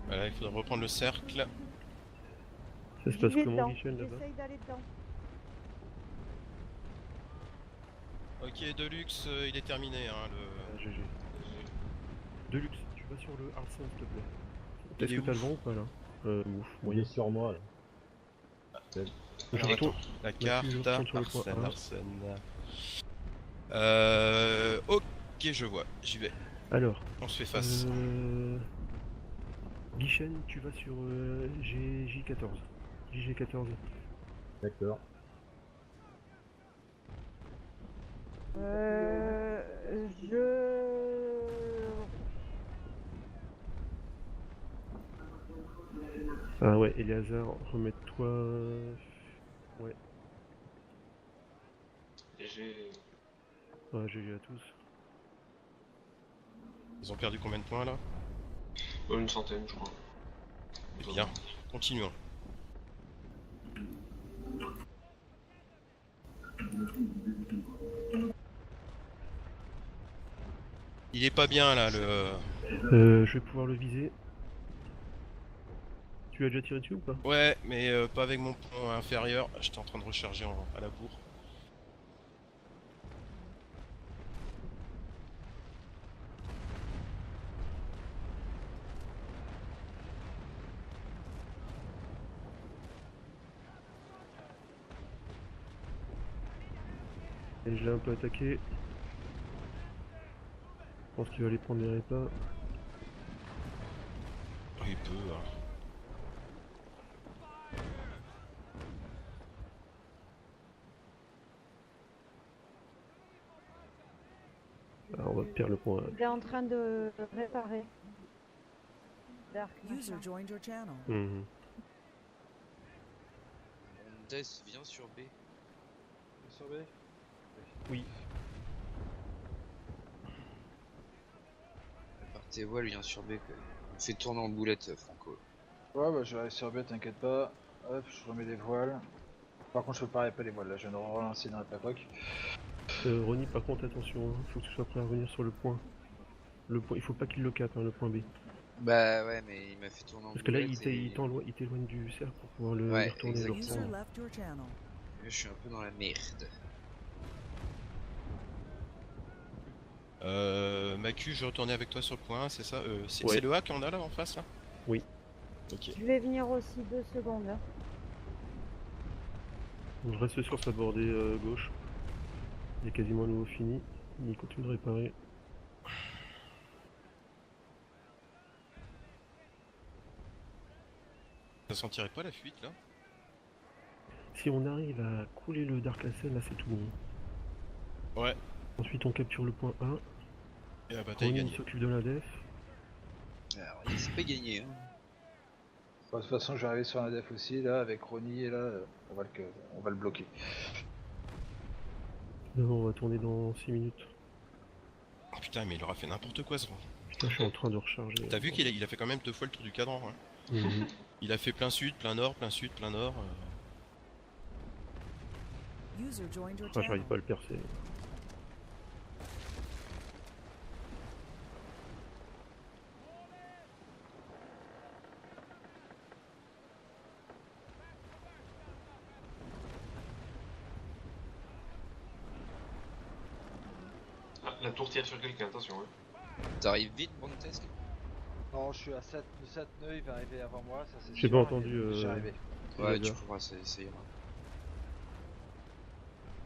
Voilà, il faudra reprendre le cercle. Ça se passe J'y vais comment, dedans. Michel, là-bas? J'essaye d'aller dedans. Ok, Deluxe, il est terminé. Hein, Ah, GG. Deluxe, tu vas sur le Arsène s'il te plaît. Il Est-ce est que t'as où le vent ou pas là? Ouf, Il moyen. est sur moi, là. Je Alors, retourne. la je carte, retourne sur le point Arsène, A. Arsène. Ok, je vois, j'y vais. Alors, On se fait face. Guichen, tu vas sur JJ14. JG14. D'accord. Ah ouais, Eleazar, remets-toi. Ouais, Et j'ai. ouais, GG à tous. Ils ont perdu combien de points là? Une centaine, je crois. Bien, continuons. Il est pas bien là le. Je vais pouvoir le viser. Tu as déjà tiré dessus ou pas? Ouais, mais pas avec mon pont inférieur. J'étais en train de recharger à la bourre. Et je l'ai un peu attaqué. Je pense qu'il va aller prendre les répas. Oh, il peut. Hein. Alors on va perdre le point. Il est en train de réparer. Dark, User machin. joined your channel. Mhm. Mondes vient sur B. Sur B. Oui. Partez voiles vient sur B quand même. On fait tourner en boulette, Franco. Ouais, bah je vais aller sur B, t'inquiète pas. Hop, je remets des voiles. Par contre, je peux pas réparer les voiles là, je viens de relancer dans la coque. Ronnie, par contre, attention, hein, faut que tu sois prêt à revenir sur le point. Le point, il faut pas qu'il le capte, hein, le point B. Bah ouais, mais il m'a fait tourner en Parce que là, boulette. il t'éloigne du cercle pour pouvoir le Ouais, retourner et le exactement. User reprendre. left your channel. Là, je suis un peu dans la merde. Macu, je vais retourner avec toi sur le point, c'est ça? C'est Ouais. le A qu'on a là en face là? Oui. Ok. Je vais venir aussi 2 secondes. Hein. Je reste sur sa bordée gauche. Il est quasiment à nouveau fini. Il continue de réparer. Ça sentirait pas la fuite là? Si on arrive à couler le Dark Castle, là c'est tout bon. Ouais. Ensuite on capture le point A. Et la bataille est Ronin gagnée. s'occupe de la def. Alors, c'est pas gagné. Hein. Bon, de toute façon, je vais arriver sur la def aussi, là, avec Ronnie, et là, on va le bloquer. Là, on va tourner dans 6 minutes. Oh putain, mais il aura fait n'importe quoi ce vent. Putain, je suis en train de recharger. T'as vu qu'il a fait quand même 2 fois le tour du cadran. Hein. Mhm. Il a fait plein sud, plein nord, plein sud, plein nord. User joined your Ah, channel. j'arrive pas à le percer. Ah, la tour tire sur quelqu'un, attention. Hein. T'arrives vite, Bontes? Non, je suis à 7 nœuds, il va arriver avant moi, ça c'est J'ai sûr. pas entendu, J'ai arrivé. Ouais, tu Déjà. pourras, ça ira.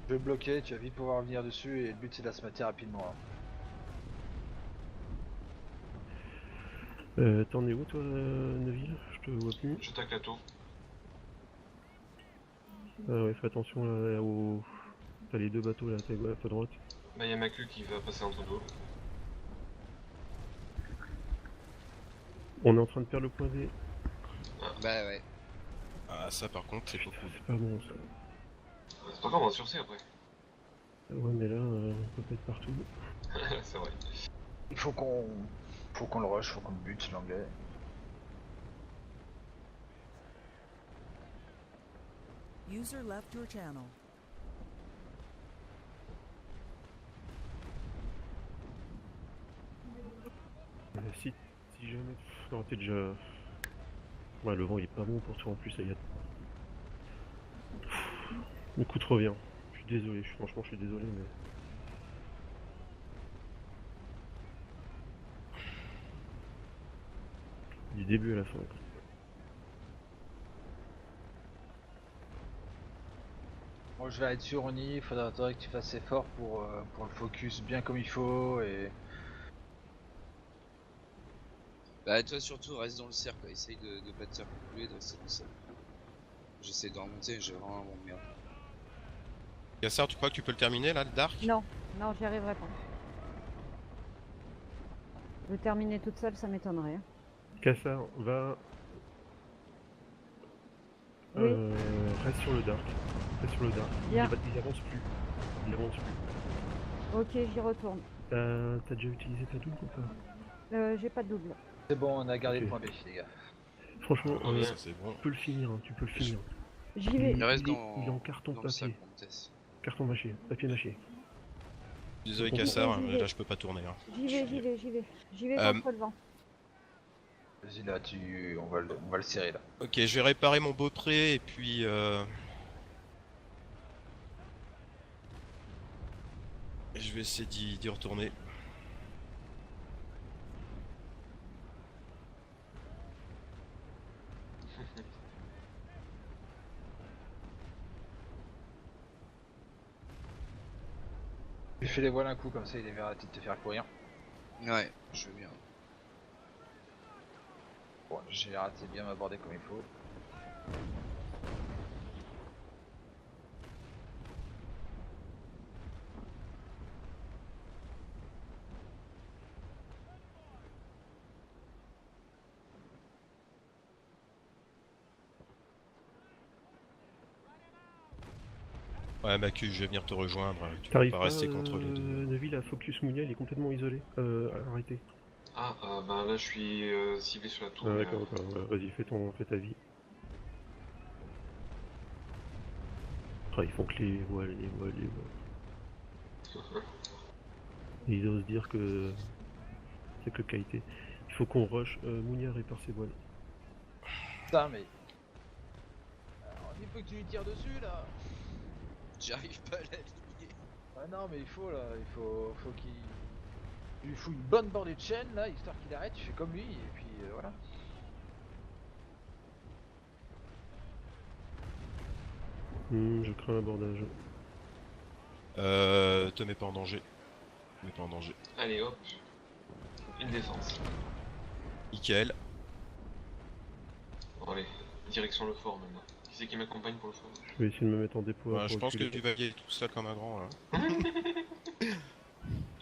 Je vais le bloquer, tu vas vite pouvoir venir dessus, et le but c'est de la se mater rapidement. Hein. T'en es où toi, Neville? Je te vois plus. J'attaque la tour. Ah ouais, fais attention là, au... T'as les deux bateaux là, à ta droite. Bah, y'a ma queue qui va passer entre nous. On est en train de perdre le point D. Bah ouais. Ah, ça par contre, c'est pas cool. C'est pas bon ça. C'est pas grave, on va sur C après. Ouais, mais là, on peut pas être partout. C'est vrai. Il faut qu'on le rush, faut qu'on le bute l'anglais. User left your channel. Si jamais... Non, t'es déjà... Ouais, le vent il est pas bon pour toi en plus, ça y a... Le coup trop bien. Je suis désolé, franchement je suis désolé, mais... Du début à la fin. Moi je vais être sur Ronnie, il faudra que tu fasses effort pour le focus bien comme il faut et... Bah toi surtout reste dans le cercle, essaye de pas te faire couler, de rester dans le cercle. J'essaie de remonter, j'ai vraiment un bon merde. Gassard, tu crois que tu peux le terminer là, le Dark? Non, non, j'y arriverai pas. Le terminer toute seule, ça m'étonnerait. Hein. Cassard, va... Oui. Reste sur le Dark. Reste sur le Dark. Bien. Il avance plus. Il avance plus. Ok, j'y retourne. T'as déjà utilisé ta double ou pas? J'ai pas de double. C'est bon, on a gardé Ok. le point B les gars. Franchement, Ouais, ça c'est bon. tu peux le finir, hein, tu peux le finir. J'y vais. Il reste il est dans, en carton dans le papier. cercle, Bontes. Carton mâché, papier mâché. Désolé Bon, Gassard, bon, mais là je peux pas tourner. Hein. J'y vais, j'y vais, j'y vais. J'y vais contre le vent. Vas-y là, on va le serrer là. Ok, je vais réparer mon beaupré et puis... Je vais essayer d'y retourner. Tu fais les voiles un coup comme ça, il est arrêté de te faire courir. Ouais, je veux bien. Bon, j'ai raté bien m'aborder comme il faut. Ouais, Macu, je vais venir te rejoindre. Tu peux T'arrives pas pas, rester contre les deux. Neville, à Focus Mounia, il est complètement isolé. Arrêtez. Ah, bah là je suis ciblé sur la tour. Ah, mais, d'accord, d'accord. Vas-y, fais ta vie. Ah, ils font que les voiles. Et ils osent dire que c'est que qualité. Il faut qu'on rush. Mounia répare ses voiles. Putain, mais. Alors, il faut que tu lui tires dessus là. J'arrive pas à l'aligner. Ah non, mais il faut là, faut qu'il. Tu lui fous une bonne bordée de chaîne là, histoire qu'il arrête, tu fais comme lui, et puis voilà. Je crains l'abordage. Te mets pas en danger. Te mets pas en danger. Allez hop. Une défense. Nickel. Bon, allez. Direction le fort maintenant. Qui c'est qui m'accompagne pour le fort? Je vais essayer de me mettre en dépôt. Ouais, je pour pense que reculer. tu vas y aller tout seul comme un grand là.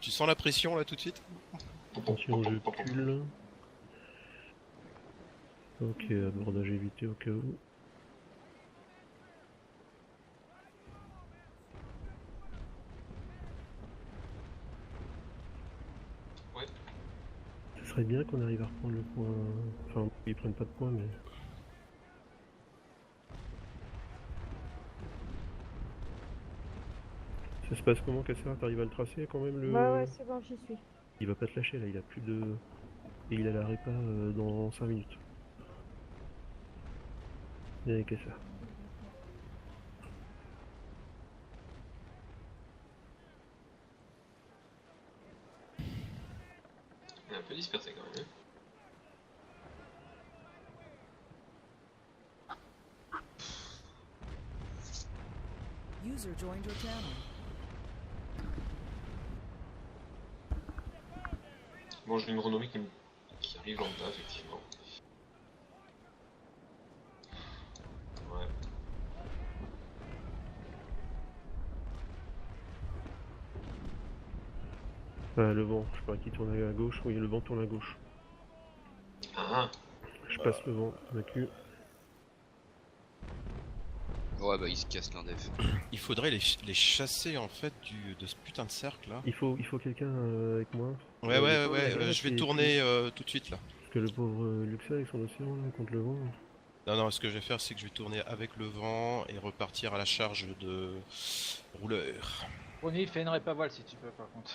Tu sens la pression là tout de suite? Attention, je recule. Ok, abordage évité au cas où. Ouais. Ce serait bien qu'on arrive à reprendre le point. Enfin, ils prennent pas de points, mais. Ça se passe comment, Cassar? T'arrives à le tracer quand même le. Ouais, c'est bon, j'y suis. Il va pas te lâcher là, il a plus de. Et il a la répa dans 5 minutes. Bien, Cassar. On est un peu dispersé quand même. User joined your channel. Bon, j'ai une renommée qui arrive en tas, effectivement. Ouais. Le vent, je parie qu'il tourne à gauche. Oui, le vent tourne à gauche. Ah, Je passe le vent, ma queue. Ouais, bah il se casse l'indef. Il faudrait les chasser en fait de ce putain de cercle là. Il faut quelqu'un avec moi. Ouais, je vais tourner tout de suite là. Parce que le pauvre Luxa avec son océan là, contre le vent. Non, ce que je vais faire c'est que je vais tourner avec le vent et repartir à la charge de rouleur. Ronny, fais une répa voile si tu peux par contre.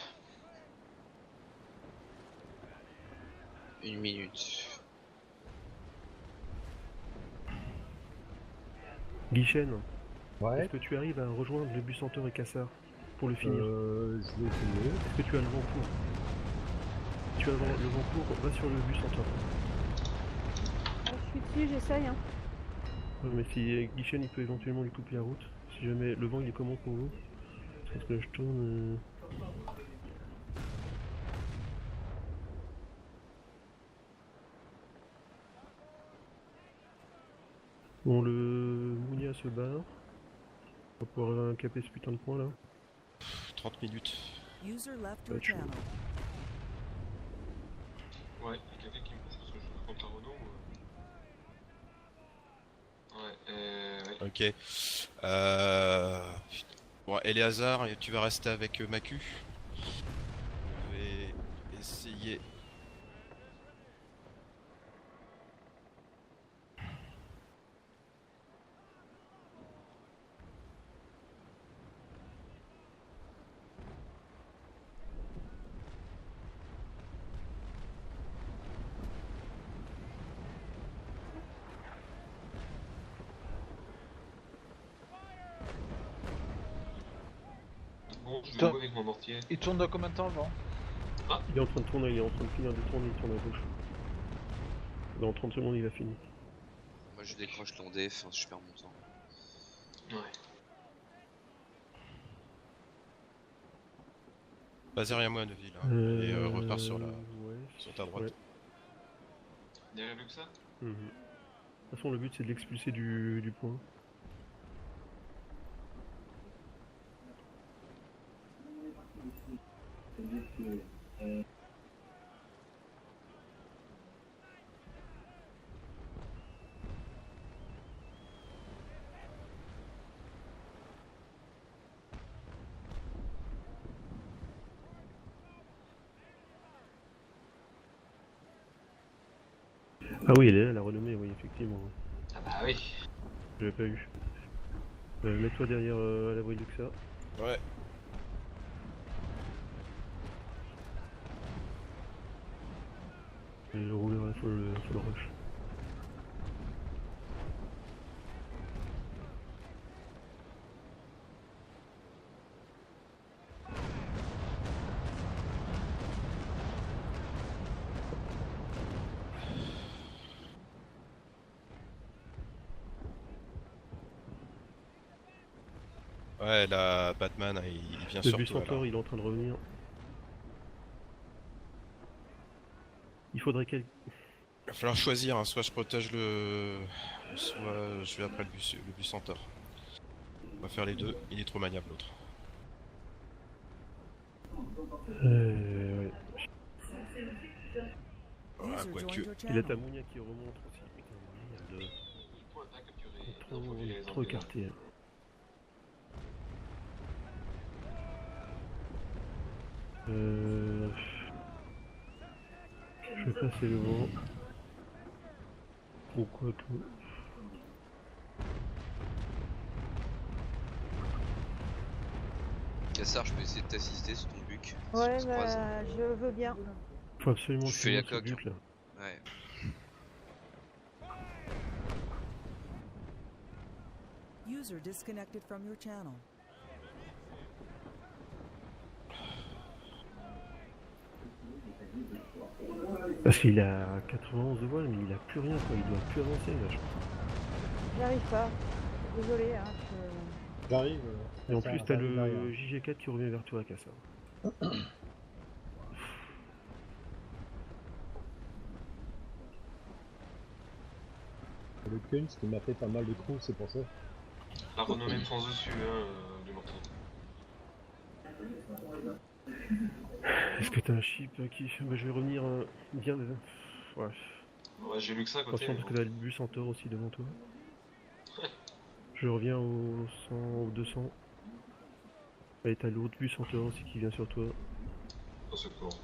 1 minute. Guichen, Ouais. est-ce que tu arrives à rejoindre le bus Centaure et Cassar pour le finir? Je vais essayer. Est-ce que tu as le vent pour? Si tu as le vent pour, va sur le bus Centaure. Je suis dessus, j'essaye. Hein. Ouais, mais si Guichen il peut éventuellement lui couper la route. Si jamais le vent il est comment pour vous? Parce que là je tourne. Bon, le Mounia se barre. On va pouvoir caper ce putain de point là. 30 minutes. User left your Pas chaud. channel. ouais, il y a quelqu'un qui me passe parce que je raconte à Renault. Ouais, Ok. Putain. Bon, Eleazar, tu vas rester avec Macu. Je vais essayer. bon, je vais Toi- jouer avec mon mortier. Il tourne dans combien de temps le vent? Il est en train de tourner, il est en train de finir de tourner, il tourne à gauche. Dans 30 secondes il va finir. Moi je décroche l'ondef, je perds mon temps. Ouais. Vas-y, rien moi, Neville. Et repars sur ta droite. Ouais. Derrière Luxa? De toute façon le but c'est de l'expulser du point. Ah oui, elle est là, la renommée, oui, effectivement. Ah bah oui. Je l'avais pas eu. Mets-toi derrière à l'abri de Luxa. Ouais. Et le rouleur sur le rush. Ouais, la Batman, il vient Le sur bus toi. Centaure, il est en train de revenir. Il faudrait Il va falloir choisir, hein, soit je protège soit je vais après le bus Centaure. On va faire les deux, il est trop maniable l'autre. Ouais. Ah, User quoique. joined your Il a channel. ta Mounia qui remonte aussi. Putain, merde. Point à capturer. On est trop écarté. Hein. Je vais passer le vent. Ou quoi que. Cassard, je peux essayer de t'assister sur ton buc. si Ouais, on se croise. bah, je veux bien. Faut absolument Je que fais tu la montes ce coque, but là. Ouais. User disconnected from your channel. Parce qu'il a 91 de voile, mais il a plus rien quoi. Il doit plus avancer là. J'arrive pas. Désolé, hein. J'arrive. Et en ça, plus ça t'as arrive derrière. le JG4 qui revient vers toi, Kassa. Le Kunz qui m'a fait pas mal de trous, c'est pour ça. La renommée me fonce dessus, du mortier. Est-ce que t'as un chip qui. Bah, je vais revenir bien. Ouais. Ouais, j'ai lu que ça à côté. Attention parce que t'as le bus Centaure aussi devant toi. Je reviens au 100, au 200. Et t'as l'autre bus Centaure aussi qui vient sur toi. Au secours.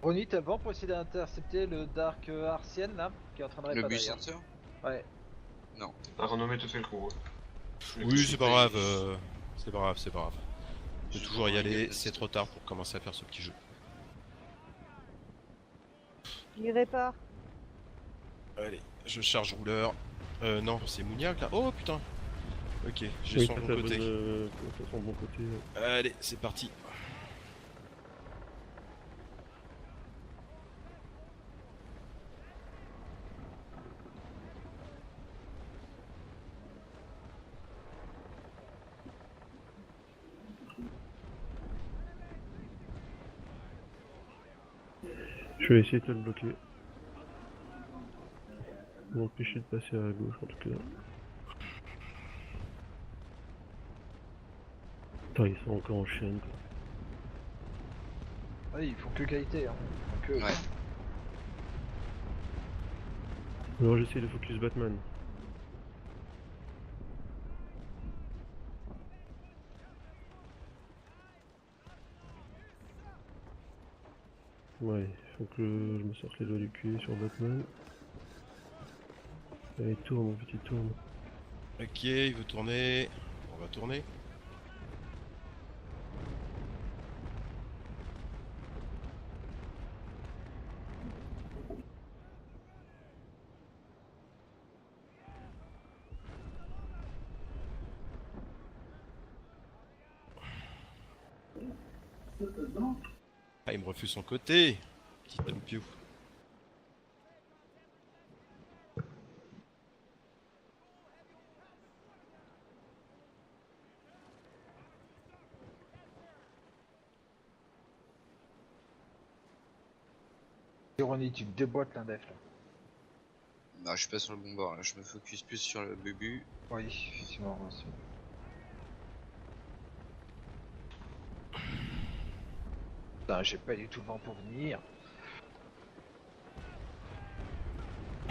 Ronnie, t'as vent pour essayer d'intercepter le Dark Arsienne là, qui est en train de Le réparer. bus Hunter? Ouais. Non. La renommée te fait le coup. Oui, c'est pas grave, c'est pas grave, c'est pas grave. Je vais toujours y aller, c'est trop tard pour commencer à faire ce petit jeu. Il répare. Allez, je charge rouleur. Non, c'est Mouniac là. Oh putain. Ok, j'ai Oui, son t'as bon ta côté. t'as son bon côté. Allez, c'est parti. Je vais essayer de te le bloquer. M'empêcher de passer à gauche en tout cas. Putain, ils sont encore en chaîne quoi. Ouais, ils font que qualité. Hein. Ils font que... Ouais. Alors j'essaie de focus Batman. Ouais, faut que je me sorte les doigts du cul sur Batman. Allez, tourne mon petit tourne. Ok, il veut tourner. On va tourner. Ah, il me refuse son côté. Petit homme piou. Ronnie, tu me déboîtes l'indef là. Bah, je suis pas sur le bon bord là, je me focus plus sur le bubu. Oui, effectivement. Putain, j'ai pas du tout le vent pour venir.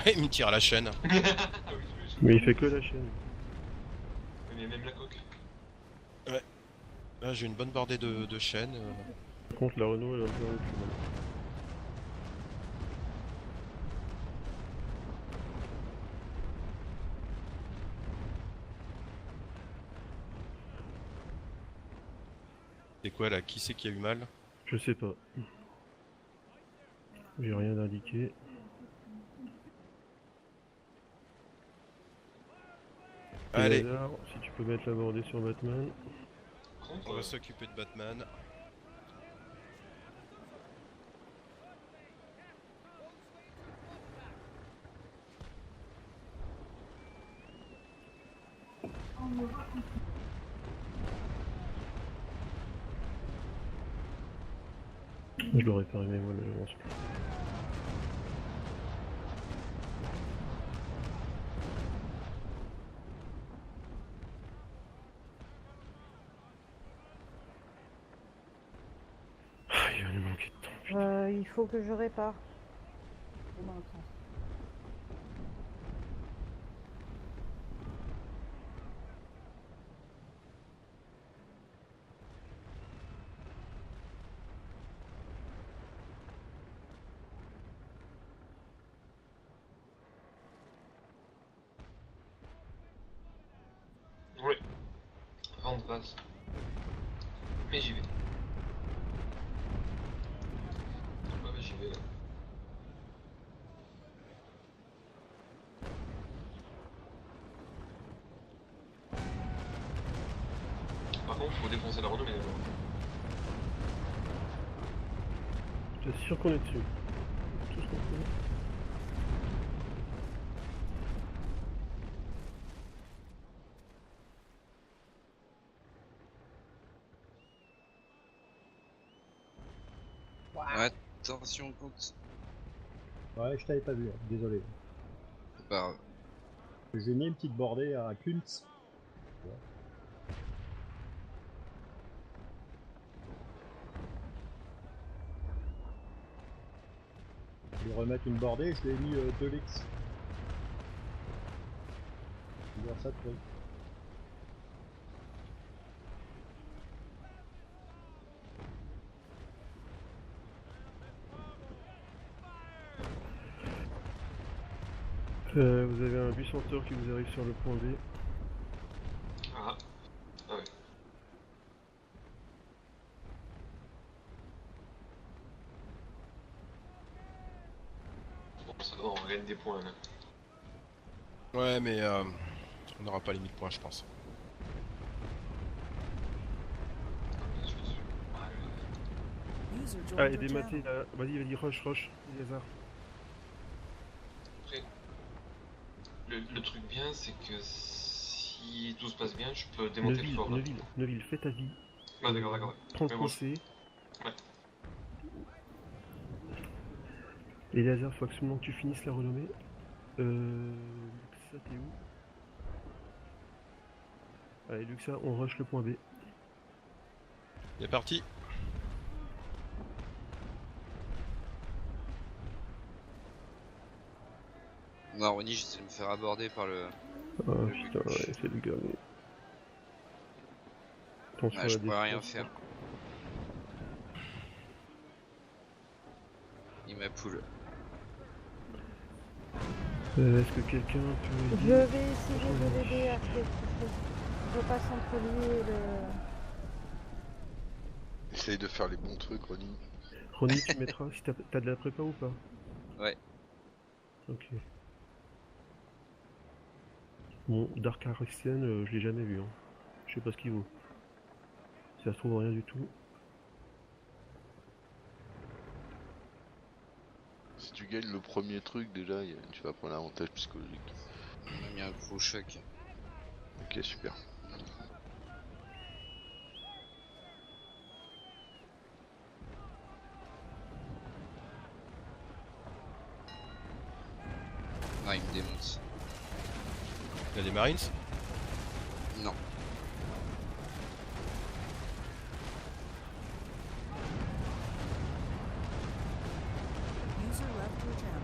Il me tire à la chaîne. Ah oui, je Mais il fait que la chaîne. mais même la coque. Là, j'ai une bonne bordée de chaînes. Par contre la Renault elle a un peu recul. C'est quoi là? Qui c'est qui a eu mal? Je sais pas. J'ai rien indiqué. Allez, Hasard, si tu peux mettre la bordée sur Batman. on va s'occuper de Batman. Je l'aurais pas aimé, moi, le lance plus. Il va nous manquer de temps. Il faut que je répare. Dans le sens. Oui. Vent de base. Mais j'y vais. Ouais, bah j'y vais là. Par contre, faut défoncer la renommée d'abord. Je suis sûr qu'on est dessus. Tout ce qu'on peut. Ouais, attention, compte. Ouais, je t'avais pas vu, hein, désolé. C'est pas grave. J'ai mis une petite bordée à Kuntz. Je vais remettre une bordée, je lui ai mis 2 leaks. Je vais dire ça de près. Vous avez un bus centaure qui vous arrive sur le point B. Ah. Ah ouais. Bon, ça va, on gagne des points là. Ouais, mais on n'aura pas les 1000 points, je pense. User Ah, joined et your démater channel. là. Vas-y, rush, Lézard. Après, le truc bien, c'est que si tout se passe bien, je peux démonter le fort là. Neuville, fais ta vie. Ah d'accord, d'accord. Prends le Mais point bon, C. Ouais. Et Lézard, faut absolument que tu finisses la renommée. Luxa, t'es où? Allez, Luxa, on rush le point B. C'est parti. Non, Ronnie, j'essaie de me faire aborder par le. Ah putain, ouais, c'est du gagner. Attention à Ah, je la pourrais rien défense. faire. Il m'a poule. Est-ce que quelqu'un peut Je aider vais essayer de l'aider à se découper. Je veux pas s'entrelier le... Essaye de faire les bons trucs, Ronnie. Ronnie, tu mettras si t'as de la prépa ou pas? Ouais. Ok. Bon, Dark Aristian, je l'ai jamais vu. Hein. Je sais pas ce qu'il vaut. Si ça se trouve rien du tout. Si tu gagnes le premier truc, déjà, tu vas prendre l'avantage psychologique. On m'a mis un gros choc. Ok, super. Non, il me démonte. Il y a des Marines. Non. User left your channel.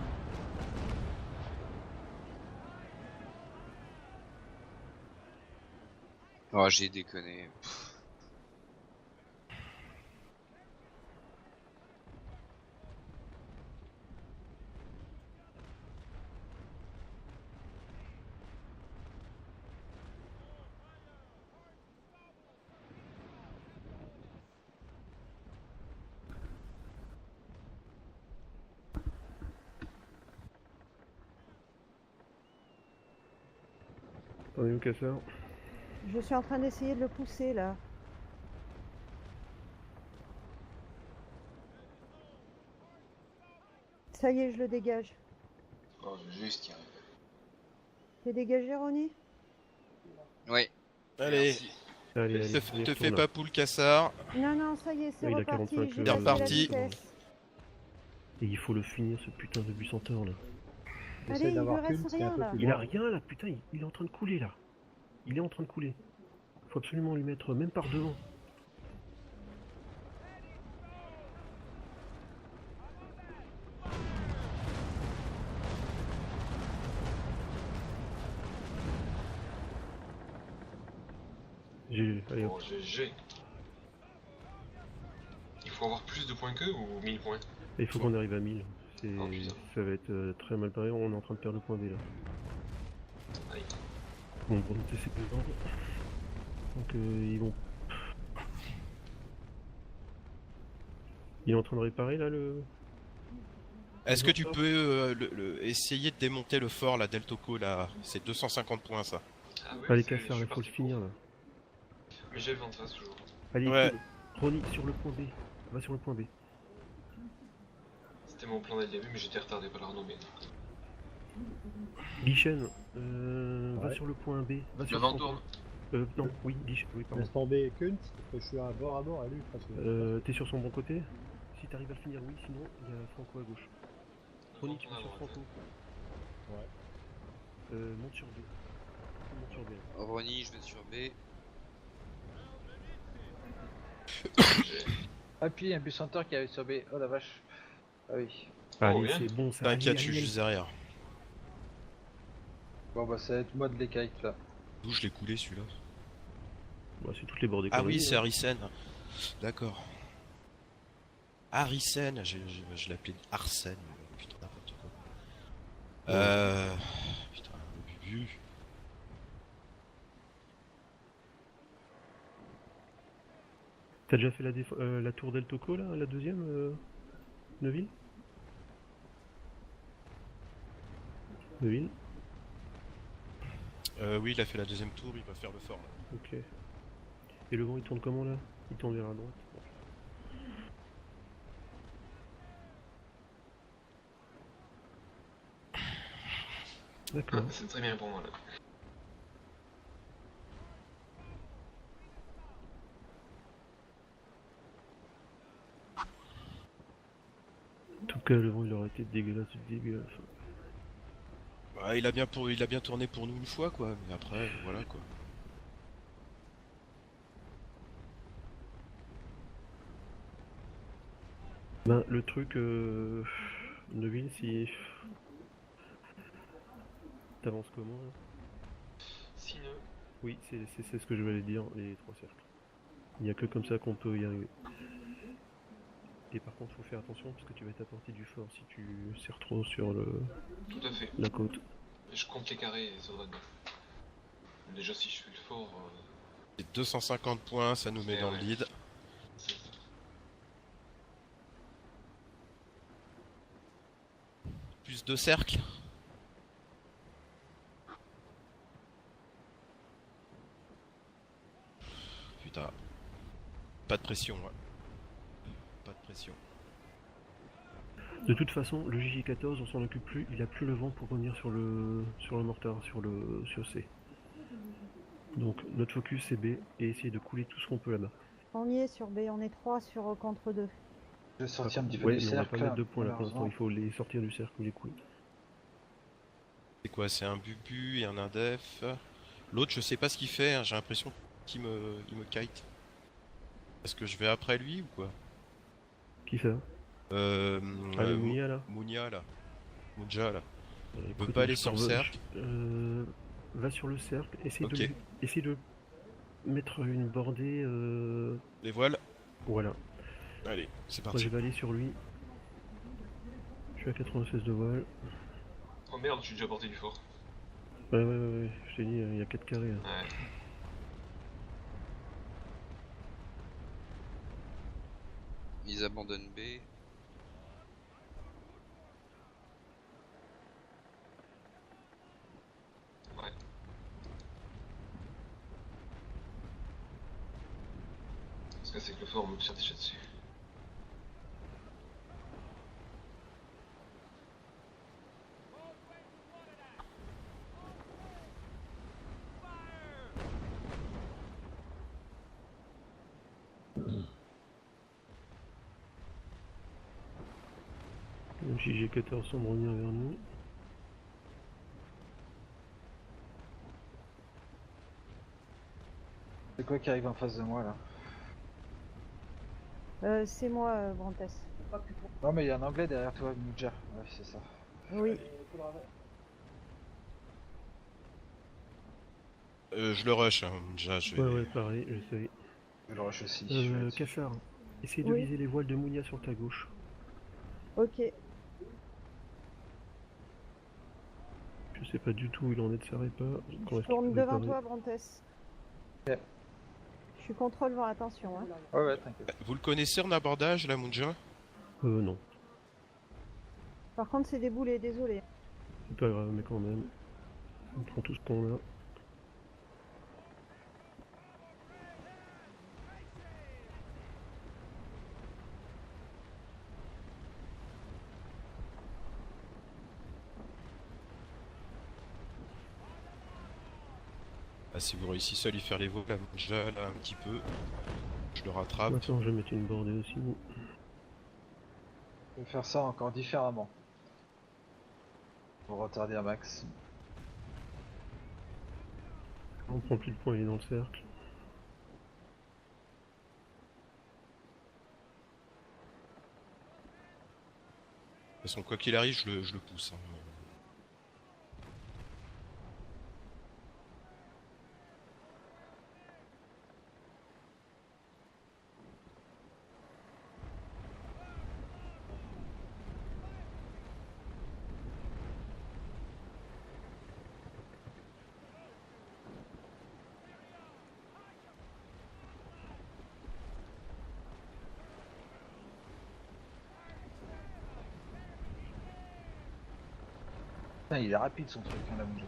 Oh, j'ai déconné. Pff. T'en es où, Casseur? Je suis en train d'essayer de le pousser là. Ça y est, je le dégage. Oh, juste y arrive. T'es dégagé, Ronnie? Ouais. Allez, Merci. Allez, allez, te allez, fais retourne, pas là. poule cassard. Non, non, ça y est, c'est Il a reparti. 45, J'ai c'est baissé la reparti. vitesse. Et il faut le finir, ce putain de bus centaure là. J'essaie Allez, il d'avoir lui reste Kuntz qui est un rien peu là. plus Il a loin. rien là, putain, il est en train de couler là. Il est en train de couler. Faut absolument lui mettre même par devant. Allez hop. Bon, GG. Il faut avoir plus de points qu'eux ou 1000 points? Et il faut qu'on arrive à 1000. Oh, putain. Ça va être très mal paré, on est en train de perdre le point B là. Aïe. Bon, pour noter c'est pesant. Donc ils vont... Il est en train de réparer là le... Est-ce que tu peux essayer de démonter le fort, la Del Toco, là? C'est 250 points, ça. Ah ouais, Allez c'est- Cassar, je il suis faut le parti finir pour. là. Mais j'ai le vent de face toujours. Allez, Ouais. cool. Ronnie, sur le point B. Va sur le point B. C'était mon plan dès le début, mais j'étais retardé par la renommée. Guichen, va Ouais. sur le point B. Va Le sur vent son tourne. point- non, oui, Guichen, oui, pardon. Laisse tomber Kuntz, parce que je suis à bord à lui. Parce que... T'es sur son bon côté? Si t'arrives à le finir, oui, sinon il y a Franco à gauche. Le Ronnie, vent tu tourne vas à sur droite. Franco. Ouais. Monte sur B. Monte sur B. Ronnie, je vais sur B. Ah, puis un bus centaure qui avait sur B. Oh la vache. Ah oui. Allez, bien. c'est bon, ça. T'inquiète, allez, je suis allez, juste derrière. Bon bah ça va être moi de l'écaille là. D'où je l'ai coulé, celui-là? Bah, c'est toutes les bords des Ah conneries, oui, c'est hein. Harisen. D'accord. Harisen, je l'appelais Arsène. Putain, n'importe quoi. Putain, le bubu. T'as déjà fait la tour del Toco là, la deuxième, Neuville? Neuville? Oui, il a fait la deuxième tour, il va faire le fort, là. Ok. Et le vent il tourne comment là? Il tourne vers la droite. D'accord. Ah, c'est très bien pour moi là. En tout cas, le vent il aurait été dégueulasse du début à la fin. Bah, il a bien tourné pour nous une fois, quoi. Mais après, voilà, quoi. Ben, le truc, Neuville, si. T'avances comment là? Sinon, Oui, c'est ce que je voulais dire, les trois cercles. Il n'y a que comme ça qu'on peut y arriver. Et par contre, faut faire attention parce que tu vas être à portée du fort si tu serres trop sur tout à fait. la côte. Je compte les carrés et ça devrait être bon. Déjà, si je fais le fort, Et 250 points, ça nous met Et dans le ouais. lead. c'est- Plus de cercles. Putain. Pas de pression, ouais. Pas de pression. De toute façon, le JJ14, on s'en occupe plus, il a plus le vent pour revenir sur le mortar, sur C. Donc notre focus c'est B et essayer de couler tout ce qu'on peut là-bas. On y est sur B, on est 3 sur contre 2. Je vais sortir un petit peu Ouais, du mais on va cercle. pas mettre de points là pour l'instant, malheureusement. il faut les sortir du cercle ou les couler. C'est quoi? C'est un bubu et un indef. L'autre, je sais pas ce qu'il fait, hein, j'ai l'impression qu'il me kite. Est-ce que je vais après lui ou quoi? Qui ça? Euh, Ah, le euh, Mounia là? Mounia là. Moudja là. Écoute, pas aller je sur le t'en veux- cercle. Va sur le cercle, Ok. essaye de mettre une bordée. Les voiles. Voilà. Allez, c'est Moi parti. je vais aller sur lui. Je suis à 96 de voile. Oh merde, je suis déjà porté du fort. Ouais, je t'ai dit, il y a 4 carrés. Là. Ouais. Ils abandonnent B. Ouais. Ce que c'est que le fort me tire déjà dessus. JG14 semble revenir vers nous. C'est quoi qui arrive en face de moi là? C'est moi, Brantes. Non mais il y a un anglais derrière toi, Ninja. Ouais, c'est ça. Oui. Je le rush, hein, déjà, je vais... Ouais, pareil, je sais. Je le rush aussi. je vais dessus. Cassard, essaye de Oui. viser les voiles de Mounia sur ta gauche. Ok. Je sais pas du tout où il en est de sa répa. Je tourne devant toi, Brantes. Ok. Je suis contrôle vent, attention. Hein. Ouais, t'inquiète. Vous le connaissez en abordage, la Munja? Non. Par contre, c'est des boulets, désolé. C'est pas grave, mais quand même. On prend tout ce qu'on a. Ah, si vous réussissez à lui faire les vols, la Munja, là, un petit peu, je le rattrape. Maintenant, je vais mettre une bordée aussi. Je vais faire ça encore différemment. Pour retarder un max. On prend plus de points, il est dans le cercle. De toute façon, quoi qu'il arrive, je le pousse. Hein. Putain, il est rapide son truc, hein, la Munja.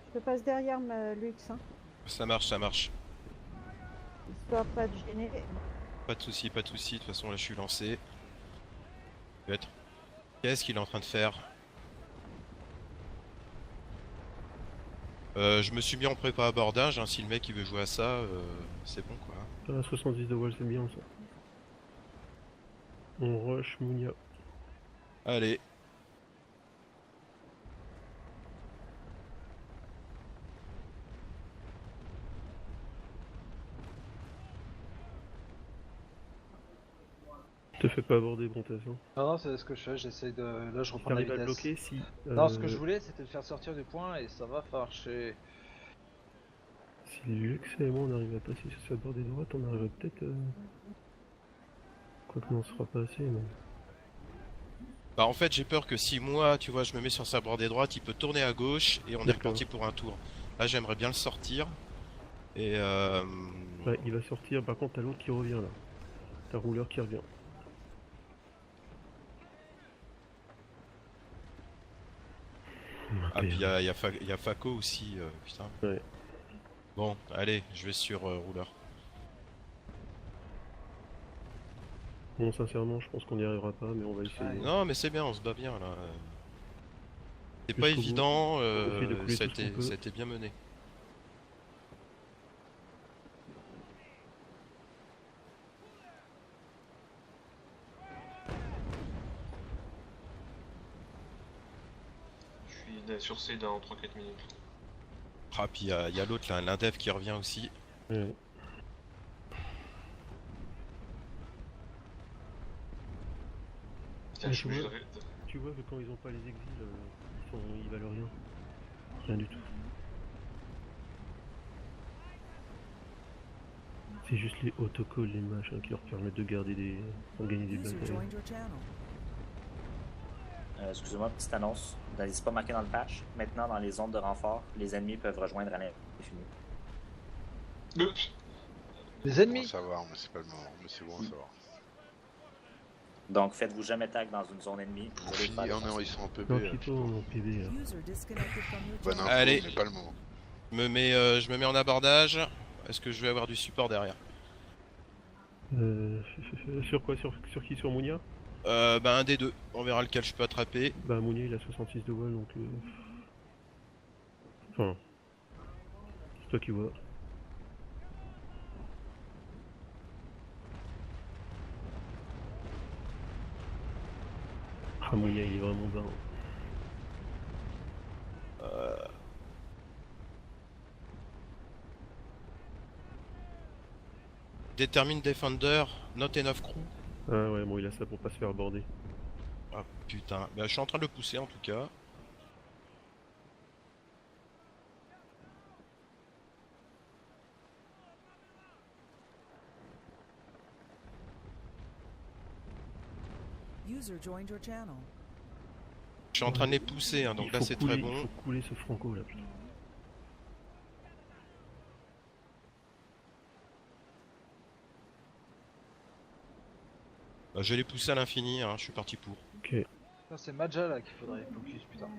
Je te passe derrière, Lux. Hein. Ça marche, ça marche. Histoire pas de gêner. Pas de soucis, pas de soucis. De toute façon, là, je suis lancé. Peut-être. Qu'est-ce qu'il est en train de faire? Je me suis mis en prépa abordage. Hein, si le mec il veut jouer à ça, c'est bon quoi. Ah, 70 de voile, c'est bien ça. On rush Mounia. Allez. Te fais pas aborder, bon, t'as ça. Non, c'est ce que je fais, j'essaye de... Là, je reprends la T'arrives à vitesse. le bloquer si... Non, ce que je voulais, c'était le faire sortir du point et ça va marcher. Si Lux et moi on arrive à passer sur sa bordée droite, on arrive peut-être... Quoique non, ce sera pas assez, mais... Bah en fait j'ai peur que si moi, tu vois, je me mets sur sa bordée droite, il peut tourner à gauche et on est D'accord. reparti pour un tour. Là j'aimerais bien le sortir. Et Ouais, il va sortir, par contre t'as l'autre qui revient là. T'as rouleur qui revient. Ah puis il y a Faco aussi, putain. Ouais. Bon, allez, je vais sur rouleur. Bon, sincèrement, je pense qu'on n'y arrivera pas, mais on va essayer. Non mais c'est bien, on se bat bien là. C'est pas Jusqu'au bout. évident, On essaie de couler ça a tout ce qu'on peut. ça a été bien mené. Je suis sur C dans 3-4 minutes. Ah puis il y a l'autre là, l'Indev qui revient aussi. Ouais. Putain, Mais je suis obligé de... tu vois que quand ils ont pas les exils, ils valent rien. Rien du tout. C'est juste les autocolls, les machins qui leur permettent de garder des... de gagner des User batailles. joined your channel. Excusez-moi, petite annonce. C'est pas marqué dans le patch. Maintenant, dans les zones de renfort, les ennemis peuvent rejoindre à l'infini. Les ennemis. Bon à savoir, mais c'est pas le moment, mais c'est bon à savoir. Donc, faites-vous jamais tag dans une zone ennemie. Vous allez faire Non, défoncer. ils sont en PB. Non, là, plutôt en PV. Là. User disconnected from your Bonne channel. info, Allez. mais pas le moment. Je me mets en abordage. Est-ce que je vais avoir du support derrière? Sur quoi sur qui? Sur Mounia? Bah un des deux. On verra lequel je peux attraper. Bah Mounia il a 66 de voile donc... Enfin... C'est toi qui vois. Mounia, il est vraiment bas. Determine Defender, not enough crew. Ah ouais, bon, il a ça pour pas se faire aborder. Ah putain, bah, je suis en train de le pousser en tout cas. User joined your channel. Je suis en train de les pousser, hein, donc là c'est très bon. Il faut couler ce Franco là, putain. Bah, je vais les pousser à l'infini, hein, je suis parti pour. Ok. Non, c'est Maja là qu'il faudrait focus, putain.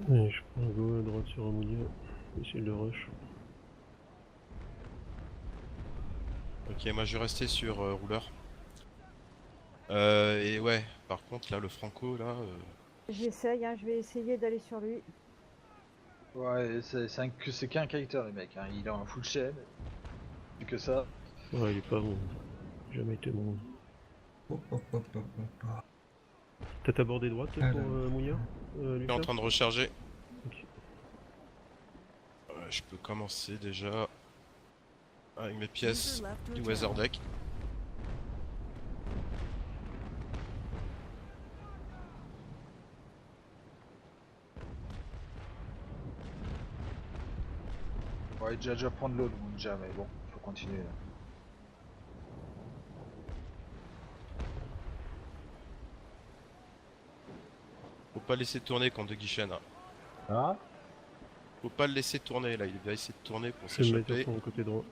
Allez, je prends un go à droite sur Ammonia. Essayer de le rush. Ok, moi je vais rester sur rouleur. Et ouais, par contre là le Franco là... J'essaye, hein, je vais essayer d'aller sur lui. Ouais, c'est qu'un character les mecs, hein. Il a un full chain. Plus que ça. Ouais, il est pas bon. Jamais été bon. T'as ta bordée droite pour Mounia Je suis en train de recharger. Ok. Je peux commencer déjà avec mes pièces du Weather Deck. Ouais, déjà prendre l'eau, déjà, mais bon, faut continuer là. Faut pas le laisser tourner contre de Guichen. Ah, Faut pas le laisser tourner là, il va essayer de tourner pour C'est le mettre s'échapper. sur le côté droit.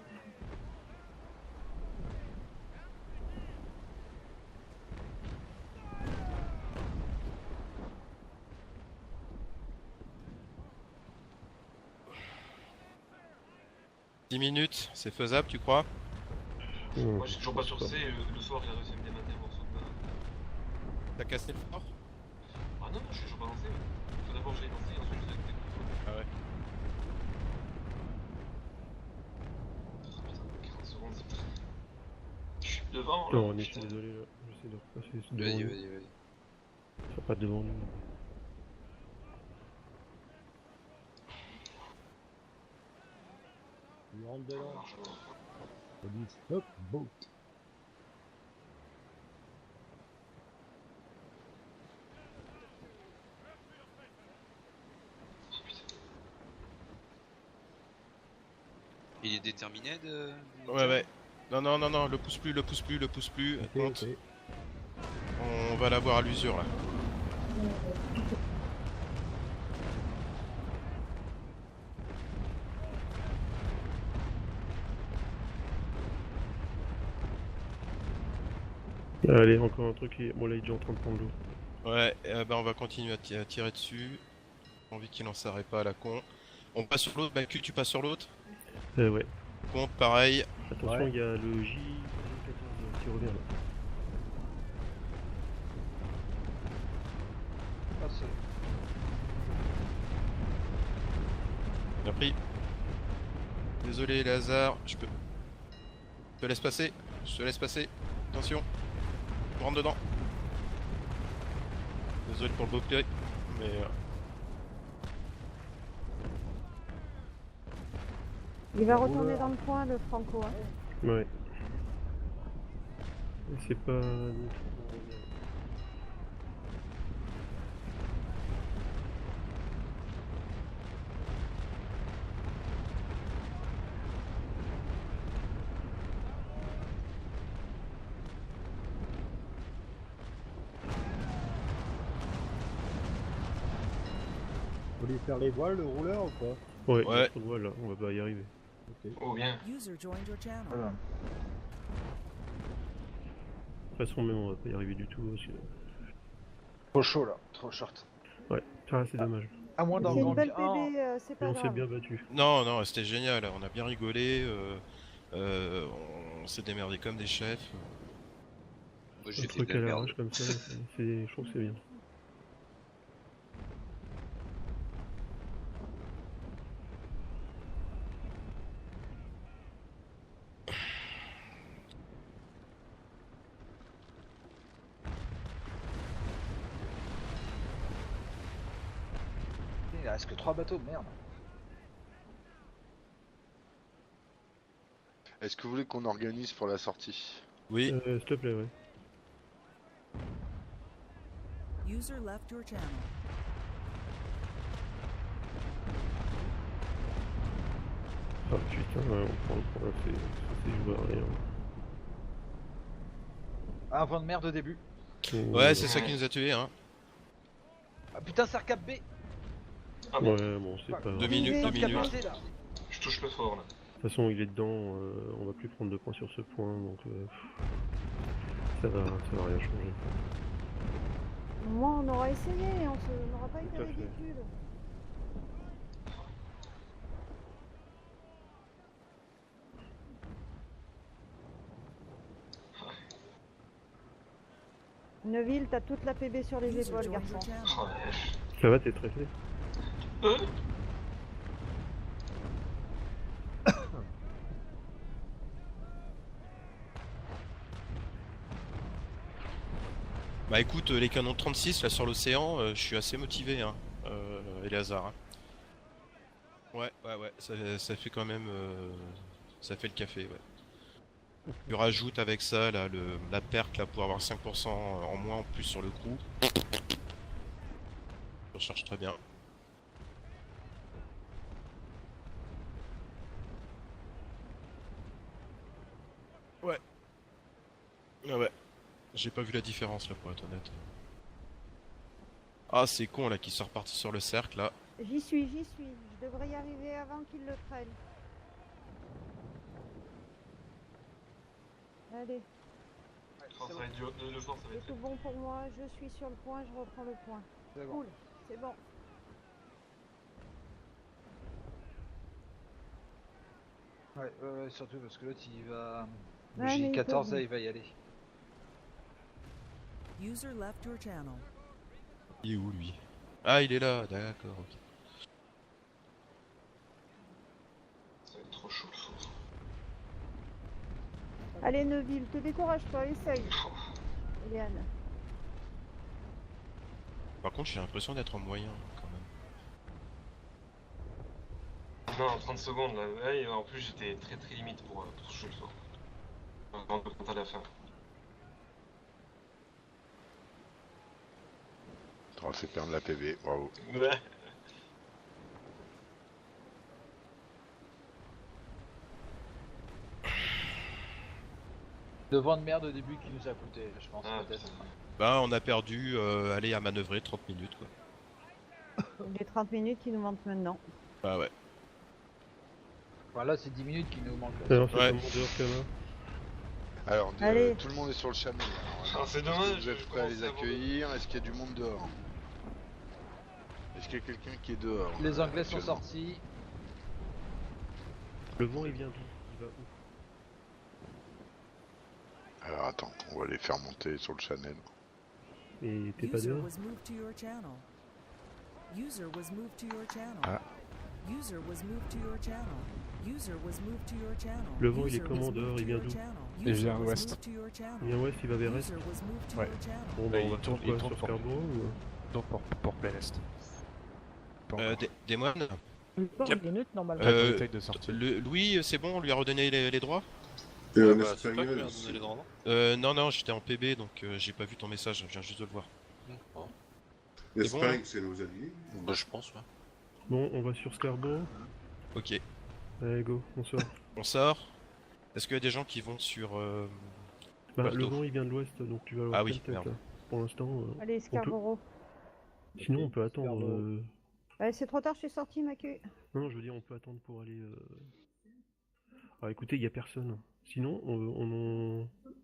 « 10 minutes, c'est faisable tu crois? Moi, je suis toujours pas sur C. Le soir, j'ai réussi à me démater un morceau de. T'as cassé le fort? Ah non, non, je suis toujours pas lancé. Faut d'abord que j'aille lancer, ensuite je vais écouter. Ah ouais. Putain, 40 secondes, c'est plus. Je suis devant là. Non, on est putain. désolé là. J'essaie de repasser devant Vas-y, lui. vas-y, vas-y. Enfin, pas devant lui. il rentre dedans. On dit stop, boat. Il est déterminé de... Ouais ouais. Non non non non, le pousse plus, le pousse plus, le pousse plus. Ok, Monte. ok. On va l'avoir à l'usure là. Allez, encore un truc. Bon, là, il est déjà en train de prendre l'eau. Ouais, bah on va continuer à tirer dessus. J'ai envie qu'il en s'arrête pas à la con. On passe sur l'autre, bah tu passes sur l'autre. Ouais. Compte pareil. Attention, Ouais. il y a le J14 qui revient là. Ah, c'est... Bien pris. Désolé les hasards, je peux. Je te laisse passer. Je te laisse passer. Attention. Je rentre dedans. Désolé pour le beau play, mais. Il va retourner dans le coin, le Franco. Hein. Ouais. C'est pas. Faut lui faire les voiles, le rouleur ou quoi? Ouais, Ouais. voilà, on va pas y arriver. Ok. Oh, bien. User joined your channel. Voilà. toute façon, même on va pas y arriver du tout. Parce que... Trop chaud là, trop short. Ouais, ça c'est dommage. À moins C'est d'en une belle gagner PB, c'est Et pas on s'est grave. bien battu. Non, non, c'était génial, on a bien rigolé, on s'est démerdé comme des chefs. Moi, Un j'ai fait truc de à la l'arrache merde. comme ça, je trouve que c'est bien. Il reste que 3 bateaux, merde. Est-ce que vous voulez qu'on organise pour la sortie? Oui, S'il te plaît, ouais. User left your channel. Ah putain, ouais, on prend le point, c'est joué à rien. Un vent de merde au début. ouais, c'est ça qui nous a tués, hein. Ah putain, c'est cap B. Ah merde, Ouais, bon, c'est pas grave. 2 minutes, 2 Cap minutes. passé, là. je touche le fort là. De toute façon, il est dedans, on va plus prendre de points sur ce point, donc ça va rien changer. Au moins, on aura essayé, on n'aura pas été Tout à fait. ridicule. Neuville, t'as toute la PB sur les User épaules, joined garçon. your channel. Oh la vache. Ça va, t'es stressé? Bah écoute, les canons 36 là sur l'océan, je suis assez motivé, hein, Eleazar. Hein. Ouais, ça fait quand même, ça fait le café, ouais. Tu rajoutes avec ça là, la perte là pour avoir 5% en moins en plus sur le crew. Je recherche très bien. Ouais. Ah ouais. J'ai pas vu la différence là pour être honnête. Ah c'est con là qui sont repartis sur le cercle là. J'y suis. Je devrais y arriver avant qu'ils le prennent. Allez, Oh, ça va être dur, le fort ça va c'est être tout bon pour moi. Je suis sur le point, je reprends le point. C'est bon. Cool, c'est bon. Ouais, surtout parce que l'autre il va. Le Ouais, mais il J14 peut- là, il va y aller. User left your channel. Il est où lui? Ah il est là, d'accord, ok. Ça va être trop chaud le fort. Allez, Neuville, te décourage pas, essaye. Eliane. Par contre j'ai l'impression d'être en moyen quand même. Non, 30 secondes là, ouais, et en plus j'étais très très limite pour toucher le fort. Avant de compter à la fin. T'auras fait perdre la PV, bravo. Ouais. Le vent de merde au début qui nous a coûté, je pense Ah, peut-être. putain. Bah on a perdu, aller à manœuvrer 30 minutes quoi. Les 30 minutes qui nous manquent maintenant. Bah ouais. Voilà, c'est 10 minutes qui nous manquent. Alors, c'est Ouais. comment dehors, Kama? Alors, Allez. tout le monde est sur le chameau. Là, Ah, c'est Est-ce que dommage, vous êtes je prêts à commence les à avoir accueillir? Est-ce qu'il y a du monde dehors? Est-ce qu'il y a quelqu'un qui est dehors? Les Anglais sont actuellement sortis. Le vent, il vient d'où? Il va où? Alors attends, on va les faire monter sur le channel. Et t'es pas User dehors? was moved to your channel. User was moved to your channel. Ah. User was moved to your channel. User was moved to your channel. Le vent, il est User comment was dehors? moved Il to vient your d'où? channel. Il User vient was ouest. moved to your channel. Il vient ouest, il va vers est? User was moved to Ouais. your channel. Bon, bah, il on va tourne- faire il quoi? tourne Sur pour- Scarborough ou... Donc pour plein est. Pas encore. Des moines. Le port, il est neutre normalement. Pas de Euh, bouteille de sortie. Louis, c'est bon, on lui a redonné les droits? C'est toi qui lui as donné les droits, non? Non, j'étais en PB donc j'ai pas vu ton message, je viens juste de le voir. Bon. C'est bon, hein c'est nos alliés. Bah, je pense, ouais. Bon, on va sur Scarborough. Ok, Allez, go, on sort. on sort. Est-ce qu'il y a des gens qui vont sur... Bah, Puerto? le vent, il vient de l'ouest, donc tu vas avoir Ah oui, plein de tête, merde. là. Pour l'instant, Allez, Scarborough. sinon on peut attendre. Allez, c'est trop tard, je suis sorti, ma queue. Non, je veux dire, on peut attendre pour aller. Ah, écoutez, il y a personne. Sinon,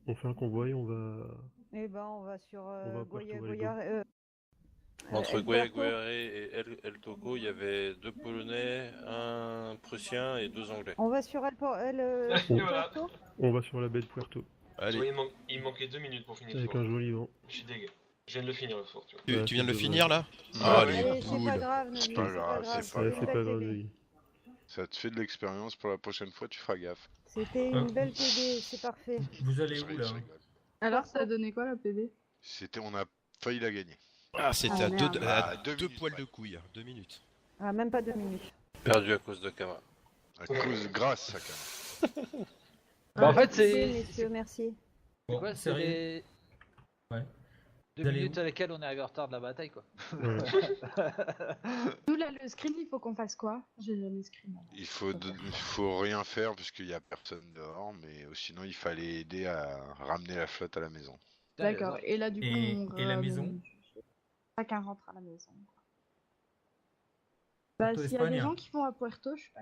On fait un convoi et on va... Eh ben, on va sur va à Puerto Vallarta. Goya. Entre El Goya Puerto. Guerre et El Togo, il y avait 2 Polonais, un Prussien et 2 Anglais. On va sur sur Voilà. Puerto. On va sur la baie de Puerto. Allez. Tu vois, il manquait 2 minutes pour finir le Avec fort. un joli vent. Je suis dégueu. Je viens de le finir le fort, tu vois. Tu viens de le c'est finir là Ah, Allez, Allez, c'est cool. pas grave, Nomi, C'est pas grave, c'est pas Ouais, C'était c'est une pas belle grave, PB. Nomi. Ça te fait de l'expérience pour la prochaine fois, tu feras gaffe. C'était une belle PB, c'est parfait. Vous allez Je où rigole, là je rigole. Alors, ça a donné quoi la PB? On a failli la gagner. Ah, c'était Ah, à merde. deux minutes poils près. de couille, 2 minutes. Ah, même pas 2 minutes. Perdu à cause de Kama. Grâce à Kama. Bah, en fait, Merci, c'est messieurs, merci. c'est quoi? C'est sérieux les Ouais. 2 Vous allez minutes où à laquelle on est arrivé en retard de la bataille, quoi. Nous, là, le screen, il faut qu'on fasse quoi? J'ai jamais screen. Il faut rien faire puisqu'il n'y a personne dehors, mais sinon il fallait aider à ramener la flotte à la maison. D'accord, et là, du coup, Et la maison? Chacun rentre à la maison. Bah, Puerto s'il y a des Espagne. gens qui vont à Puerto, je suis pas